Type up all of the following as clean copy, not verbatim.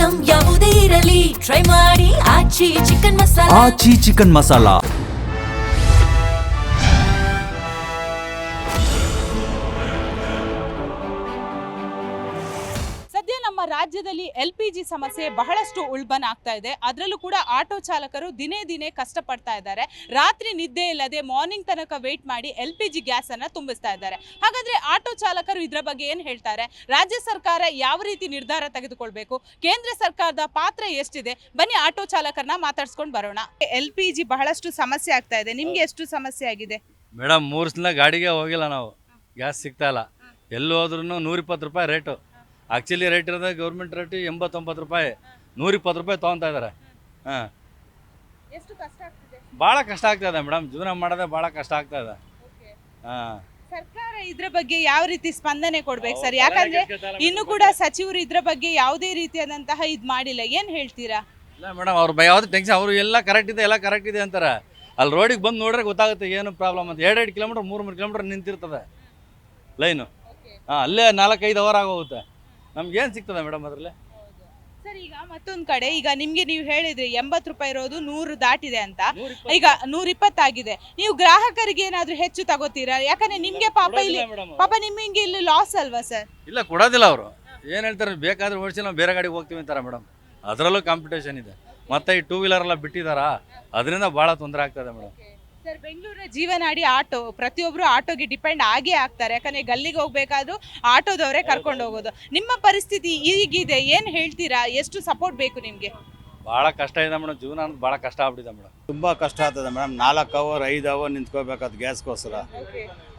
Item ಯಾವುದೇ ಇರಲಿ try ಮಾಡಿ ಆಚಿ ಚಿಕನ್ ಮಸಾಲಾ. ಆಚಿ ಚಿಕನ್ ಮಸಾಲಾ. ನಮ್ಮ ರಾಜ್ಯದಲ್ಲಿ LPG ಸಮಸ್ಯೆ ಬಹಳಷ್ಟು ಉಲ್ಬಣ ಆಗ್ತಾ ಇದೆ. ಅದರಲ್ಲೂ ಕೂಡ ಆಟೋ ಚಾಲಕರು ದಿನೇ ದಿನೇ ಕಷ್ಟಪಡ್ತಾ ಇದ್ದಾರೆ. ರಾತ್ರಿ ನಿದ್ದೆ ಇಲ್ಲದೆ ಮಾರ್ನಿಂಗ್ ತನಕ ವೇಟ್ ಮಾಡಿ LPG ಗ್ಯಾಸ್ ಅನ್ನ ತುಂಬಿಸ್ತಾ ಇದ್ದಾರೆ. ಹಾಗಾದ್ರೆ ಆಟೋ ಚಾಲಕರು ಇದರ ಬಗ್ಗೆ ಏನು ಹೇಳ್ತಾರೆ? ರಾಜ್ಯ ಸರ್ಕಾರ ಯಾವ ರೀತಿ ನಿರ್ಧಾರ ತೆಗೆದುಕೊಳ್ಬೇಕು? ಕೇಂದ್ರ ಸರ್ಕಾರದ ಪಾತ್ರ ಎಷ್ಟಿದೆ? ಬನ್ನಿ ಆಟೋ ಚಾಲಕರನ್ನ ಮಾತಾಡ್ಸ್ಕೊಂಡು ಬರೋಣ. LPG ಬಹಳಷ್ಟು ಸಮಸ್ಯೆ ಆಗ್ತಾ ಇದೆ. ನಿಮ್ಗೆ ಎಷ್ಟು ಸಮಸ್ಯೆ ಆಗಿದೆ? ಮೇಡಮ್ 3 ಸಲ ಗಾಡಿಗೆ ಹೋಗಿಲ್ಲ ನಾವು, ಗ್ಯಾಸ್ ಸಿಗ್ತಾ ಇಲ್ಲ. ಎಲ್ಲಿ ಹೋದ್ರೂ 120 ರೂಪಾಯಿ ರೇಟು. ಆ್ಯಕ್ಚುಲಿ ರೇಟ್ ಇರೋದು ಗೌರ್ಮೆಂಟ್ ರೇಟ್ 89 ರೂಪಾಯಿ, 120 ರೂಪಾಯಿ ತೊಗೊತಾ ಇದ್ದಾರೆ. ಹಾಂ, ಎಷ್ಟು ಕಷ್ಟ ಆಗ್ತಿದೆ? ಭಾಳ ಕಷ್ಟ ಆಗ್ತಾ ಇದೆ ಮೇಡಮ್, ಜೀವನ ಮಾಡೋದೇ ಭಾಳ ಕಷ್ಟ ಆಗ್ತಾ ಇದೆ. ಹಾಂ, ಸರ್ಕಾರ ಇದ್ರ ಬಗ್ಗೆ ಯಾವ ರೀತಿ ಸ್ಪಂದನೆ ಕೊಡ್ಬೇಕು ಸರ್? ಯಾಕಂದ್ರೆ ಇನ್ನು ಕೂಡ ಸಚಿವರು ಇದ್ರ ಬಗ್ಗೆ ಯಾವುದೇ ರೀತಿಯಾದಂತಹ ಇದು ಮಾಡಿಲ್ಲ. ಏನು ಹೇಳ್ತೀರಾ? ಇಲ್ಲ ಮೇಡಮ್, ಅವ್ರು ಯಾವ್ದು ಟೆನ್ಷನ್, ಅವರು ಎಲ್ಲ ಕರೆಕ್ಟ್ ಇದೆ ಅಂತಾರೆ. ಅಲ್ಲಿ ರೋಡಿಗೆ ಬಂದು ನೋಡ್ರೆ ಗೊತ್ತಾಗುತ್ತೆ ಏನು ಪ್ರಾಬ್ಲಮ್ ಅಂತ. 2 ಕಿಲೋಮೀಟ್ರ್ 3 ಕಿಲೋಮೀಟ್ರ್ ನಿಂತಿರ್ತದೆ ಲೈನು. ಹಾಂ, ಅಲ್ಲೇ 4-5 ಅವರ್ ಆಗೋಗುತ್ತೆ. ನಮ್ಗೇನು ಸಿಗ್ತದೆ ಮೇಡಮ್ ಅದರಲ್ಲಿ? ಸರ್, ಈಗ ಮತ್ತೊಂದು ಕಡೆ ಈಗ ನಿಮ್ಗೆ ನೀವು ಹೇಳಿದ್ರಿ 80 ರೂಪಾಯಿ ಇರೋದು 100 ದಾಟಿದೆ ಅಂತ, ಈಗ 120 ಆಗಿದೆ. ನೀವು ಗ್ರಾಹಕರಿಗೆ ಏನಾದ್ರು ಹೆಚ್ಚು ತಗೋತೀರಾ? ಯಾಕಂದ್ರೆ ನಿಮ್ಗೆ ಪಾಪ ನಿಮಗೆ ಇಲ್ಲಿ ಲಾಸ್ ಅಲ್ವಾ ಸರ್? ಇಲ್ಲ, ಕೊಡೋದಿಲ್ಲ ಅವರು. ಏನು ಹೇಳ್ತಾರೆ, ಬೇಕಾದ್ರೆ ಓಡಿಸಿ ನಾವು ಬೇರೆ ಗಾಡಿಗೆ ಹೋಗ್ತೀವಿ ಅಂತಾರೆ ಮೇಡಮ್. ಅದರಲ್ಲೂ ಕಾಂಪಿಟೇಷನ್ ಇದೆ. ಮತ್ತೆ ಈ 2 ವೀಲರ್ ಎಲ್ಲ ಬಿಟ್ಟಿದಾರಾ, ಅದರಿಂದ ಭಾಳ ತೊಂದರೆ ಆಗ್ತದೆ ಮೇಡಮ್. ಸರ್, ಬೆಂಗಳೂರಿನ ಜೀವನಾಡಿ ಆಟೋ. ಪ್ರತಿಯೊಬ್ಬರು ಆಟೋಗೆ ಡಿಪೆಂಡ್ ಆಗೇ ಆಗ್ತಾರೆ. ಯಾಕಂದ್ರೆ ಗಲ್ಲಿಗೆ ಹೋಗ್ಬೇಕಾದ್ರೂ ಆಟೋದವರೇ ಕರ್ಕೊಂಡು ಹೋಗೋದು. ನಿಮ್ಮ ಪರಿಸ್ಥಿತಿ ಈಗಿದೆ, ಏನು ಹೇಳ್ತೀರಾ? ಎಷ್ಟು ಸಪೋರ್ಟ್ ಬೇಕು ನಿಮಗೆ? ಭಾಳ ಕಷ್ಟ ಇದೆ ಮೇಡಮ್, ಜೀವನ ಅಂತ ಭಾಳ ಕಷ್ಟ ಆಗ್ಬಿಟ್ಟಿದೆ ಮೇಡಮ್. ತುಂಬ ಕಷ್ಟ ಆಗ್ತದೆ ಮೇಡಮ್. 4 ಅವರ್ 5 ಅವರ್ ನಿಂತ್ಕೋಬೇಕಾದ ಗ್ಯಾಸ್ಗೋಸ್ಕರ.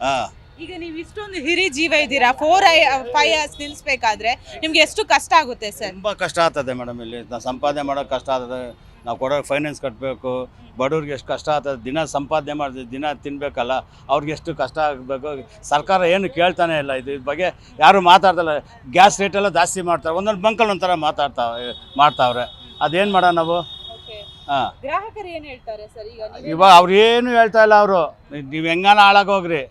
ಹಾಂ, ಈಗ ನೀವು ಇಷ್ಟೊಂದು ಹಿರಿ ಜೀವ ಇದ್ದೀರಾ, 4-5 ಅವರ್ಸ್ ನಿಲ್ಲಿಸ್ಬೇಕಾದ್ರೆ ನಿಮ್ಗೆ ಎಷ್ಟು ಕಷ್ಟ ಆಗುತ್ತೆ ಸರ್? ತುಂಬ ಕಷ್ಟ ಆಗ್ತದೆ ಮೇಡಮ್. ಇಲ್ಲಿ ನಾವು ಸಂಪಾದನೆ ಮಾಡೋಕೆ ಕಷ್ಟ ಆಗ್ತದೆ. ನಾವು ಕೊಡೋ ಫೈನಾನ್ಸ್ ಕಟ್ಟಬೇಕು. ಬಡವ್ರಿಗೆ ಎಷ್ಟು ಕಷ್ಟ ಆಗ್ತದೆ. ದಿನ ಸಂಪಾದನೆ ಮಾಡಿದ್ರೆ ದಿನ ತಿನ್ನಬೇಕಲ್ಲ, ಅವ್ರಿಗೆ ಎಷ್ಟು ಕಷ್ಟ ಆಗಬೇಕು. ಸರ್ಕಾರ ಏನು ಕೇಳ್ತಾನೆ ಇಲ್ಲ. ಇದ್ರ ಬಗ್ಗೆ ಯಾರು ಮಾತಾಡ್ತಲ್ಲ. ಗ್ಯಾಸ್ ರೇಟೆಲ್ಲ ಜಾಸ್ತಿ ಮಾಡ್ತಾರೆ. ಒಂದೊಂದು ಬಂಕಲ್ಲಿ ಒಂಥರ ಮಾಡ್ತಾವ್ರೆ. ಅದೇನು ಮಾಡೋಣ ನಾವು? ಹಾಂ, ಗ್ರಾಹಕರು ಏನು ಹೇಳ್ತಾರೆ ಸರ್? ಇವಾಗ ಅವ್ರು ಏನು ಹೇಳ್ತಾ ಇಲ್ಲ. ಅವರು ನೀವು ಹೆಂಗಾನ ಹಾಳಾಗೋಗ್ರಿ,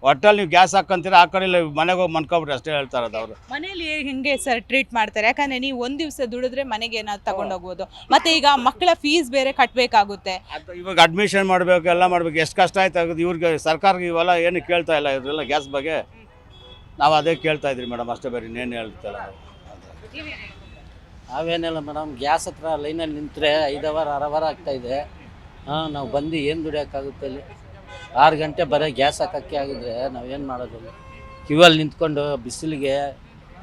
ಒಟ್ಟಲ್ಲಿ ನೀವು ಗ್ಯಾಸ್ ಹಾಕೊಂತೀರ, ಆ ಕಡೆ ಇಲ್ಲ ಮನೆಗೆ ಹೋಗಿ ಮನ್ಕೊಬ್ರಿ ಅಷ್ಟೇ ಹೇಳ್ತಾ ಇರೋದು. ಅವರು ಮನೇಲಿ ಹೆಂಗೆ ಸರ್ ಟ್ರೀಟ್ ಮಾಡ್ತಾರೆ? ಯಾಕಂದ್ರೆ ನೀವು ಒಂದು ದಿವಸ ದುಡಿದ್ರೆ ಮನೆಗೆ ಏನಾದ್ರು ತಗೊಂಡೋಗ್ಬೋದು. ಮತ್ತೆ ಈಗ ಮಕ್ಕಳ ಫೀಸ್ ಬೇರೆ ಕಟ್ಟಬೇಕಾಗುತ್ತೆ. ಇವಾಗ ಅಡ್ಮಿಷನ್ ಮಾಡಬೇಕು, ಎಲ್ಲ ಮಾಡಬೇಕು. ಎಷ್ಟು ಕಷ್ಟ ಆಯ್ತು ಇವ್ರಿಗೆ. ಸರ್ಕಾರಕ್ಕೆ ಇವೆಲ್ಲ ಏನು ಕೇಳ್ತಾ ಇಲ್ಲ ಇವರೆಲ್ಲ ಗ್ಯಾಸ್ ಬಗ್ಗೆ. ನಾವು ಅದೇ ಕೇಳ್ತಾ ಇದ್ರಿ ಮೇಡಮ್, ಅಷ್ಟೇ. ಬೇರೆ ಇನ್ನೇನು ಹೇಳ್ತಲ್ಲ. ನಾವೇನಿಲ್ಲ ಮೇಡಮ್, ಗ್ಯಾಸ್ ಹತ್ರ ಲೈನಲ್ಲಿ ನಿಂತರೆ 5 ಅವರ್ 6 ಅವರ್ ಆಗ್ತಾಯಿದೆ. ಹಾಂ, ನಾವು ಬಂದು ಏನು ದುಡಿಯೋಕ್ಕಾಗುತ್ತೆ? ಅಲ್ಲಿ 6 ಗಂಟೆ ಬರೀ ಗ್ಯಾಸ್ ಹಾಕೋಕ್ಕೆ ಆಗಿದ್ರೆ ನಾವೇನು ಮಾಡೋದಿಲ್ಲ. ಕ್ಯೂವಲ್ಲಿ ನಿಂತ್ಕೊಂಡು ಬಿಸಿಲಿಗೆ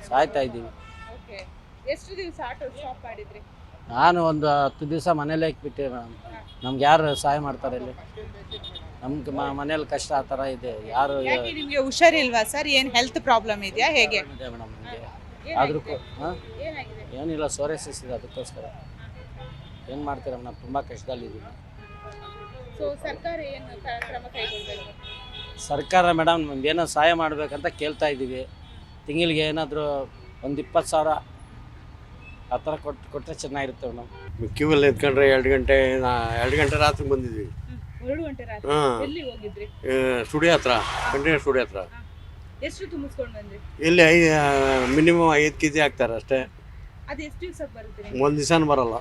ಸಾಯ್ತಾ ಇದ್ದೀವಿ. ಎಷ್ಟು ದಿವಸ ಆಟೋ ಸ್ಟಾಪ್ ಮಾಡಿದ್ರಿ? ನಾನು ಒಂದು 10 ದಿವಸ ಮನೇಲೇ ಇಕ್ಬಿಟ್ಟೆ ಮೇಡಮ್. ನಮ್ಗೆ ಯಾರು ಸಹಾಯ ಮಾಡ್ತಾರೆ ಇಲ್ಲಿ? ನಮ್ಗೆ ಮನೇಲಿ ಕಷ್ಟ ಆ ಥರ ಇದೆ. ಯಾರು ನಿಮಗೆ ಹುಷಾರಿಲ್ವಾ ಸರ್? ಏನು ಹೆಲ್ತ್ ಪ್ರಾಬ್ಲಮ್ ಇದೆಯಾ? ಹೇಗೆ ಇದೆ ಮೇಡಮ್ ನಮಗೆ? ಆದ್ರೂ ಹಾಂ, ಏನಿಲ್ಲ, ಸೋರೆಸಿಸ್ ಇದೆ. ಅದಕ್ಕೋಸ್ಕರ ಏನು ಮಾಡ್ತೀರ ಮೇಡಮ್? ತುಂಬ ಕಷ್ಟದಲ್ಲಿದ್ದೀವಿ. ಸರ್ಕಾರ ಮೇಡಮ್ ನಮ್ಗೇನೋ ಸಹಾಯ ಮಾಡಬೇಕಂತ ಕೇಳ್ತಾ ಇದ್ದೀವಿ. ತಿಂಗಳಿಗೆ ಏನಾದರೂ ಒಂದು 20,000 ಆ ಥರ ಕೊಟ್ಟರೆ ಚೆನ್ನಾಗಿರುತ್ತೆ ಮೇಡಮ್. ಕ್ಯೂವಲ್ಲಿ ಎತ್ಕೊಂಡ್ರೆ 2 ಗಂಟೆ ರಾತ್ರಿ ಬಂದಿದ್ವಿ. 2 ಗಂಟೆ ರಾತ್ರಿ ಎಲ್ಲಿ ಹೋಗಿದ್ರಿ? ಸ್ಟುಡಿಯೋ ಹತ್ರ, ಕಂಟೈನರ್ ಸ್ಟುಡಿಯೋ ಹತ್ರ. ಎಷ್ಟು ತುಂಬಿಸ್ಕೊಂಡು ಬಂದ್ರಿ? ಇಲ್ಲಿ ಮಿನಿಮಮ್ 5 kg ಹಾಕ್ತಾರೆ ಅಷ್ಟೇ. ಅದು ಎಷ್ಟು ದಿವಸಕ್ಕೆ ಬರುತ್ತೆ? ಒಂದು ದಿವಸನೂ ಬರಲ್ಲ.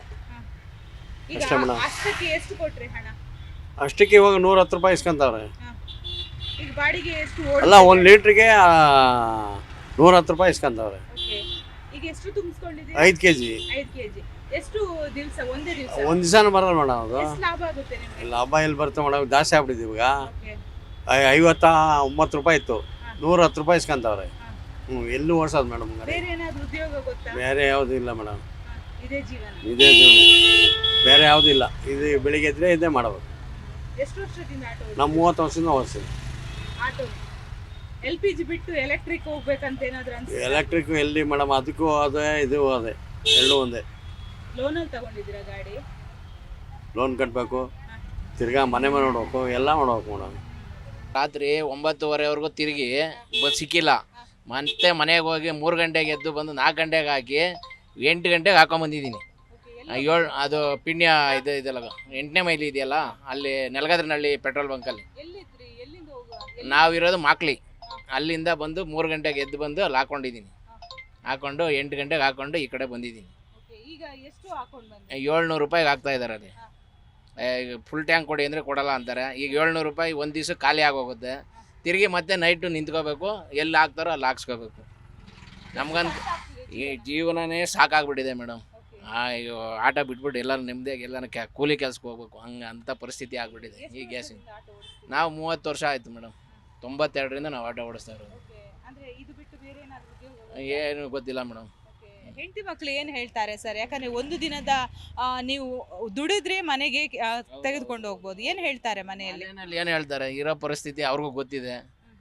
ಈಗ ಅಷ್ಟಕ್ಕೆ ಎಷ್ಟು ಕೊಟ್ರಿ ಹಣ? ಅಷ್ಟಕ್ಕೆ ಇವಾಗ 110 ರೂಪಾಯಿ ಇಸ್ಕೊಂತವ್ರೆ. ಈಗ ಬಾಡಿಗೆ ಎಷ್ಟು? ಅಲ್ಲ, 1 ಲೀಟ್ರಿಗೆ 110 ರೂಪಾಯಿ ಇಸ್ಕೊಂತವ್ರೆ. ಈಗ ಎಷ್ಟು ತುಂಬಿಸ್ಕೊಂಡಿದ್ದೀರಿ? 5 kg. 5 kg. ಎಷ್ಟು ದಿವಸ? ಒಂದೇ ದಿವಸ? ಒಂದು ದಿವಸನೂ ಬರಲ್ಲ ಮೇಡಮ್. ಅದು ಎಷ್ಟು ಲಾಭ ಆಗುತ್ತೆ ನಿಮಗೆ? ಲಾಭ ಎಲ್ಲಿ ಬರುತ್ತೆ ಮೇಡಮ್? ಜಾಸ್ತಿ ಆಗ್ಬಿಟ್ಟಿದೆ ಇವಾಗ. 59 ರೂಪಾಯಿ ಇತ್ತು, 110 ರೂಪಾಯಿ ಇಸ್ಕೊಂತವ್ರೆ. ಎಲ್ಲೂ ಓಡಿಸೋದು ಮೇಡಮ್. ಬೇರೆ ಏನಾದರೂ ಉದ್ಯೋಗ ಗೊತ್ತಾ? ಬೇರೆ ಯಾವುದೂ ಇಲ್ಲ ಮೇಡಮ್. ಇದೇ ಜೀವನ? ಇದೇ ಜೀವನ, ಬೇರೆ ಯಾವುದೂ ಇಲ್ಲ. ಇದು ಬೆಳಿಗ್ಗೆ ಇದ್ರೆ ಇದೇ ಮಾಡಬೇಕು. ಎಷ್ಟು ವರ್ಷದಿಂದ ಆಟೋ? ನಾವು 30 ವರ್ಷದಿಂದ ಓಡಿಸ್ತೀವಿ ಆಟೋ. LPG ಬಿಟ್ಟು ಎಲೆಕ್ಟ್ರಿಕ್ ಹೋಗ್ಬೇಕಂತ ಏನಾದರೂ ಅನ್ಸುತ್ತೆ? ಎಲೆಕ್ಟ್ರಿಕ್ ಎಲ್ಲಿ ಮೇಡಮ್? ಅದಕ್ಕೂ ಅದೇ ಇದು ಅದೇ ಎರಡೂ ಒಂದೇ. ಲೋನಲ್ಲಿ ತಗೊಂಡಿದ್ದೀರಾ ಗಾಡಿ? ಲೋನ್ ಕಟ್ಟಬೇಕು, ತಿರ್ಗಾ ಮನೆ ನೋಡ್ಬೇಕು, ಎಲ್ಲ ಮಾಡ್ಬೇಕು ಮೇಡಮ್. ರಾತ್ರಿ 9:30ವರೆಗೂ ತಿರುಗಿ ಬಸ್ ಸಿಕ್ಕಿಲ್ಲ. ಮತ್ತೆ ಮನೆಗೆ ಹೋಗಿ 3 ಗಂಟೆಗೆ ಎದ್ದು ಬಂದು 4 ಗಂಟೆಗೆ ಹಾಕಿ 8 ಗಂಟೆಗೆ ಹಾಕೊಂಬಂದಿದ್ದೀನಿ. ಅದು ಪಿಣ್ಯ ಇದೆಲ್ಲ 8ನೇ ಮೈಲಿ ಇದೆಯಲ್ಲ, ಅಲ್ಲಿ ನೆಲಗದ್ರನಹಳ್ಳಿ ಪೆಟ್ರೋಲ್ ಬಂಕಲ್ಲಿ. ನಾವಿರೋದು ಮಾಕ್ಲಿ. ಅಲ್ಲಿಂದ ಬಂದು 3 ಗಂಟೆಗೆ ಎದ್ದು ಬಂದು ಅಲ್ಲಿ ಹಾಕ್ಕೊಂಡಿದ್ದೀನಿ. ಹಾಕ್ಕೊಂಡು 8 ಗಂಟೆಗೆ ಹಾಕ್ಕೊಂಡು ಈ ಕಡೆ ಬಂದಿದ್ದೀನಿ. ಈ ಈಗ ಎಷ್ಟು ಹಾಕೊಂಡು ಬಂದ್ರಿ? 700 ರೂಪಾಯಿಗೆ ಹಾಕ್ತಾ ಇದ್ದಾರೆ ಅಲ್ಲಿ. ಈಗ ಫುಲ್ ಟ್ಯಾಂಕ್ ಕೊಡಿ ಅಂದರೆ ಕೊಡಲ್ಲ ಅಂತಾರೆ. ಈಗ 700 ರೂಪಾಯಿ ಒಂದು ದಿವಸ ಖಾಲಿ ಆಗೋಗುತ್ತೆ. ತಿರುಗಿ ಮತ್ತೆ ನೈಟು ನಿಂತ್ಕೋಬೇಕು, ಎಲ್ಲಿ ಹಾಕ್ತಾರೋ ಅಲ್ಲಿ ಹಾಕ್ಸ್ಕೋಬೇಕು. ನಮ್ಗಂತ ಈ ಜೀವನನೇ ಸಾಕಾಗ್ಬಿಟ್ಟಿದೆ ಮೇಡಮ್. ಈಗ ಆಟ ಬಿಟ್ಬಿಟ್ಟು ಎಲ್ಲರೂ ನೆಮ್ಮದಿಯಾಗಿ ಎಲ್ಲರೂ ಕೂಲಿ ಕೆಲ್ಸಕ್ಕೆ ಹೋಗ್ಬೇಕು, ಹಂಗೆ ಅಂಥ ಪರಿಸ್ಥಿತಿ ಆಗ್ಬಿಟ್ಟಿದೆ ಈ ಗ್ಯಾಸಿನ. ನಾವು 30 ವರ್ಷ ಆಯಿತು ಮೇಡಮ್. 92ರಿಂದ ನಾವು ಆಟೋ ಓಡಿಸ್ತಾ ಇರೋದು. ಅಂದ್ರೆ ಇದು ಬಿಟ್ಟು ಬೇರೆ ಏನಾದ್ರು ಉದ್ಯೋಗ? ಏನು ಗೊತ್ತಿಲ್ಲ ಮೇಡಮ್. ಹೆಂಡತಿ ಮಕ್ಳು ಏನ್ ಹೇಳ್ತಾರೆ ಸರ್? ಯಾಕಂದ್ರೆ ಒಂದು ದಿನದ ನೀವು ದುಡಿದ್ರೆ ಮನೆಗೆ ತೆಗೆದುಕೊಂಡು ಹೋಗ್ಬೋದು, ಏನ್ ಹೇಳ್ತಾರೆ ಮನೆಯಲ್ಲಿ? ಮನೆಯಲ್ಲಿ ಏನು ಹೇಳ್ತಾರೆ, ಇರೋ ಪರಿಸ್ಥಿತಿ ಅವ್ರಿಗೂ ಗೊತ್ತಿದೆ,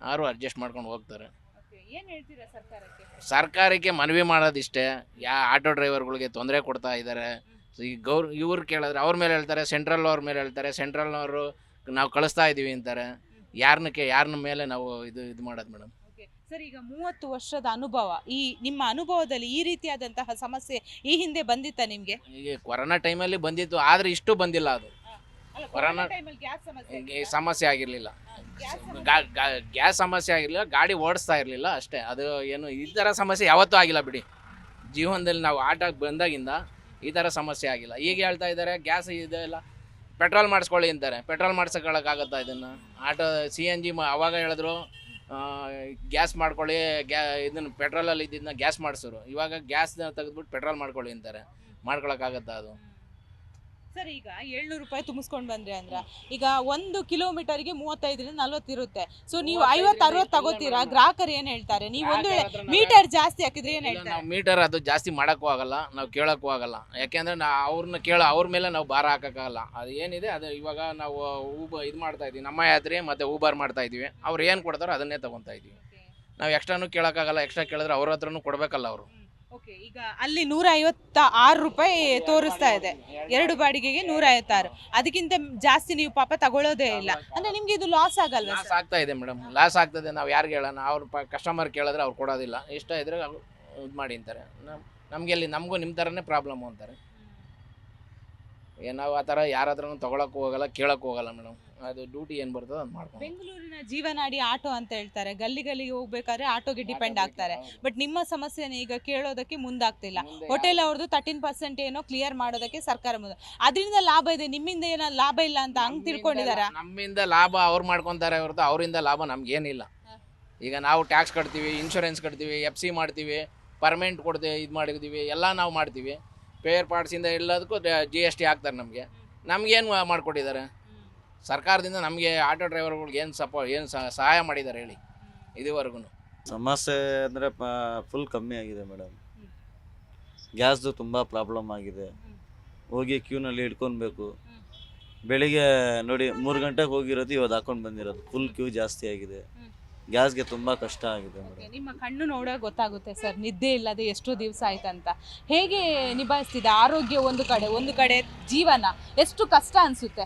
ಅವರು ಅಡ್ಜಸ್ಟ್ ಮಾಡ್ಕೊಂಡು ಹೋಗ್ತಾರೆ. ಏನ್ ಹೇಳ್ತೀರಾ ಸರ್ಕಾರಕ್ಕೆ? ಸರ್ಕಾರಕ್ಕೆ ಮನವಿ ಮಾಡೋದಿಷ್ಟೇ, ಆಟೋ ಡ್ರೈವರ್ಗಳಿಗೆ ತೊಂದರೆ ಕೊಡ್ತಾ ಇದ್ದಾರೆ. ಈ ಇವ್ರು ಕೇಳಿದ್ರೆ ಅವ್ರ ಮೇಲೆ ಹೇಳ್ತಾರೆ, ಸೆಂಟ್ರಲ್ ಅವ್ರ ಮೇಲೆ ಹೇಳ್ತಾರೆ, ಸೆಂಟ್ರಲ್ನವರು ನಾವು ಕಳಿಸ್ತಾ ಇದ್ದೀವಿ ಅಂತಾರೆ. ಯಾರನ್ನ ಮೇಲೆ ನಾವು ಇದು ಮಾಡೋದು ಮೇಡಮ್? ಸರ್, ಈಗ 30 ವರ್ಷದ ಅನುಭವ, ಈ ನಿಮ್ಮ ಅನುಭವದಲ್ಲಿ ಈ ರೀತಿಯಾದಂತಹ ಸಮಸ್ಯೆ ಈ ಹಿಂದೆ ಬಂದಿತ್ತಾ ನಿಮ್ಗೆ? ಈಗ ಕೊರೋನಾ ಟೈಮಲ್ಲಿ ಬಂದಿತ್ತು, ಆದರೆ ಇಷ್ಟು ಬಂದಿಲ್ಲ. ಅದು ಕೊರೋನಾ ಸಮಸ್ಯೆ ಆಗಿರಲಿಲ್ಲ, ಗ್ಯಾಸ್ ಸಮಸ್ಯೆ ಆಗಿರಲಿಲ್ಲ, ಗಾಡಿ ಓಡಿಸ್ತಾ ಇರಲಿಲ್ಲ ಅಷ್ಟೇ. ಅದು ಏನು ಈ ಥರ ಸಮಸ್ಯೆ ಯಾವತ್ತೂ ಆಗಿಲ್ಲ ಬಿಡಿ. ಜೀವನದಲ್ಲಿ ನಾವು ಆಟಕ್ಕೆ ಬಂದಾಗಿಂದ ಈ ಥರ ಸಮಸ್ಯೆ ಆಗಿಲ್ಲ. ಈಗ ಹೇಳ್ತಾ ಇದ್ದಾರೆ ಗ್ಯಾಸ್ ಇದೆಲ್ಲ ಪೆಟ್ರೋಲ್ ಮಾಡಿಸ್ಕೊಳ್ಳಿ ಅಂತಾರೆ. ಪೆಟ್ರೋಲ್ ಮಾಡ್ಸೋಕ್ಕಾಗತ್ತಾ ಇದನ್ನು? ಆಟೋ CNG ಅವಾಗ ಹೇಳಿದ್ರು ಗ್ಯಾಸ್ ಮಾಡ್ಕೊಳ್ಳಿ, ಇದನ್ನು ಪೆಟ್ರೋಲಲ್ಲಿ ಇದ್ದಿದ್ದನ್ನ ಗ್ಯಾಸ್ ಮಾಡಿಸೋರು. ಇವಾಗ ಗ್ಯಾಸ್ನ ತೆಗೆದ್ಬಿಟ್ಟು ಪೆಟ್ರೋಲ್ ಮಾಡ್ಕೊಳ್ಳಿ ಅಂತಾರೆ. ಮಾಡ್ಕೊಳಕ್ಕಾಗತ್ತಾ ಅದು? ಸರ್, ಈಗ 700 ರೂಪಾಯಿ ತುಂಬಿಸ್ಕೊಂಡು ಬಂದ್ರಿ ಅಂದ್ರ, ಈಗ 1 ಕಿಲೋಮೀಟರ್ಗೆ 35ರಿಂದ 40 ಇರುತ್ತೆ. ಸೊ ನೀವು 50-60 ತಗೋತೀರಾ, ಗ್ರಾಹಕರು ಏನ್ ಹೇಳ್ತಾರೆ? ನೀವು ಒಂದು ಮೀಟರ್ ಜಾಸ್ತಿ ಹಾಕಿದ್ರೆ ಏನ್ ಹೇಳ್ತಾರೆ? ನಾವು ಮೀಟರ್ ಅದು ಜಾಸ್ತಿ ಮಾಡೋಕ್ಕೂ ಆಗಲ್ಲ, ನಾವು ಕೇಳೋಕ್ಕೂ ಆಗಲ್ಲ. ಯಾಕೆಂದ್ರೆ ಅವ್ರನ್ನ ಅವ್ರ ಮೇಲೆ ನಾವು ಭಾರ ಹಾಕೋಕ್ಕಾಗಲ್ಲ. ಅದು ಏನಿದೆ ಅದು ಇವಾಗ ನಾವು ಇದು ಮಾಡ್ತಾ ಇದ್ದೀವಿ, ನಮ್ಮ ಯಾತ್ರೆ ಮತ್ತು ಊಬರ್ ಮಾಡ್ತಾ ಇದ್ದೀವಿ. ಅವ್ರು ಏನು ಕೊಡ್ತಾರೋ ಅದನ್ನೇ ತೊಗೊತಾ ಇದ್ದೀವಿ. ನಾವು ಎಕ್ಸ್ಟ್ರಾನು ಕೇಳೋಕ್ಕಾಗಲ್ಲ. ಎಕ್ಸ್ಟ್ರಾ ಕೇಳಿದ್ರೆ ಅವ್ರ ಹತ್ರನೂ ಕೊಡಬೇಕಲ್ಲ ಅವರು. ಓಕೆ, ಈಗ ಅಲ್ಲಿ 156 ರೂಪಾಯಿ ತೋರಿಸ್ತಾ ಇದೆ, 2 ಬಾಡಿಗೆಗೆ 156. ಅದಕ್ಕಿಂತ ಜಾಸ್ತಿ ನೀವು ಪಾಪ ತಗೊಳ್ಳೋದೇ ಇಲ್ಲ ಅಂದ್ರೆ ನಿಮ್ಗೆ ಇದು ಲಾಸ್ ಆಗಲ್ವಾ? ಲಾಸ್ ಆಗ್ತಾ ಇದೆ ಮೇಡಮ್, ಲಾಸ್ ಆಗ್ತದೆ. ನಾವು ಯಾರಿಗೆ ಹೇಳೋಣ? ಅವ್ರ ಕಸ್ಟಮರ್ ಕೇಳಿದ್ರೆ ಅವ್ರು ಕೊಡೋದಿಲ್ಲ. ಇಷ್ಟ ಇದ್ರೆ ಇದು ಮಾಡಿ ಅಂತಾರೆ. ನಮಗೆಲ್ಲಿ ನಮಗೂ ನಿಮ್ಮ ಥರನೇ ಪ್ರಾಬ್ಲಮ್ಮು ಅಂತಾರೆ. ನಾವು ಆ ಥರ ಯಾರ ಹತ್ರನೂ ತೊಗೊಳಕ್ಕೂ ಹೋಗಲ್ಲ, ಕೇಳೋಕ್ಕೂ ಹೋಗಲ್ಲ ಮೇಡಮ್. ಅದು ಡ್ಯೂಟಿ ಏನು ಬರ್ತದೆ ಅದು ಮಾಡ್ಕೊಂಡು. ಬೆಂಗಳೂರಿನ ಜೀವನಾಡಿ ಆಟೋ ಅಂತ ಹೇಳ್ತಾರೆ. ಗಲ್ಲಿಗೆ ಹೋಗ್ಬೇಕಾದ್ರೆ ಆಟೋಗೆ ಡಿಪೆಂಡ್ ಆಗ್ತಾರೆ. ಬಟ್ ನಿಮ್ಮ ಸಮಸ್ಯೆನ ಈಗ ಕೇಳೋದಕ್ಕೆ ಮುಂದಾಗ್ತಿಲ್ಲ. ಹೋಟೆಲ್ ಅವ್ರದ್ದು 13% ಏನೋ ಕ್ಲಿಯರ್ ಮಾಡೋದಕ್ಕೆ ಸರ್ಕಾರ ಮುಂದೆ. ಅದರಿಂದ ಲಾಭ ಇದೆ, ನಿಮ್ಮಿಂದ ಏನೋ ಲಾಭ ಇಲ್ಲ ಅಂತ ಹಂಗ್ ತಿಳ್ಕೊಂಡಿದಾರ? ನಮ್ಮಿಂದ ಲಾಭ ಅವ್ರು ಮಾಡ್ಕೊತಾರೆ ಹೊರತು ಅವರಿಂದ ಲಾಭ ನಮ್ಗೇನಿಲ್ಲ. ಈಗ ನಾವು ಟ್ಯಾಕ್ಸ್ ಕಟ್ತೀವಿ, ಇನ್ಶೂರೆನ್ಸ್ ಕಟ್ತೀವಿ, FC ಮಾಡ್ತೀವಿ, ಪರ್ಮೆಂಟ್ ಕೊಡ್ತೀವಿ, ಇದು ಮಾಡಿರ್ತೀವಿ, ಎಲ್ಲ ನಾವು ಮಾಡ್ತೀವಿ. ಪೇರ್ ಪಾರ್ಟ್ಸಿಂದ ಎಲ್ಲದಕ್ಕೂ GST ಹಾಕ್ತಾರೆ ನಮಗೆ. ನಮಗೇನು ಮಾಡಿಕೊಟ್ಟಿದ್ದಾರೆ ಸರ್ಕಾರದಿಂದ? ನಮಗೆ ಆಟೋ ಡ್ರೈವರ್ಗಳಿಗೆ ಏನು ಸಹಾಯ ಮಾಡಿದ್ದಾರೆ ಹೇಳಿ ಇದುವರೆಗೂ? ಸಮಸ್ಯೆ ಅಂದರೆ ಫುಲ್ ಕಮ್ಮಿ ಆಗಿದೆ ಮೇಡಮ್. ಗ್ಯಾಸ್ದು ತುಂಬ ಪ್ರಾಬ್ಲಮ್ ಆಗಿದೆ. ಹೋಗಿ ಕ್ಯೂನಲ್ಲಿ ಇಟ್ಕೊಳ್ಬೇಕು. ಬೆಳಿಗ್ಗೆ ನೋಡಿ 3 ಗಂಟೆಗೆ ಹೋಗಿರೋದು ಇವತ್ತು ಹಾಕೊಂಡು ಬಂದಿರೋದು. ಫುಲ್ ಕ್ಯೂ ಜಾಸ್ತಿ ಆಗಿದೆ. ಗ್ಯಾಸ್ಗೆ ತುಂಬ ಕಷ್ಟ ಆಗಿದೆ ಮೇಡಮ್. ನಿಮ್ಮ ಕಣ್ಣು ನೋಡೋ ಗೊತ್ತಾಗುತ್ತೆ ಸರ್, ನಿದ್ದೆ ಇಲ್ಲದೆ ಎಷ್ಟೋ ದಿವಸ ಆಯ್ತಂತ. ಹೇಗೆ ನಿಭಾಯಿಸ್ತಿದೆ? ಆರೋಗ್ಯ ಒಂದು ಕಡೆ ಜೀವನ ಎಷ್ಟು ಕಷ್ಟ ಅನಿಸುತ್ತೆ?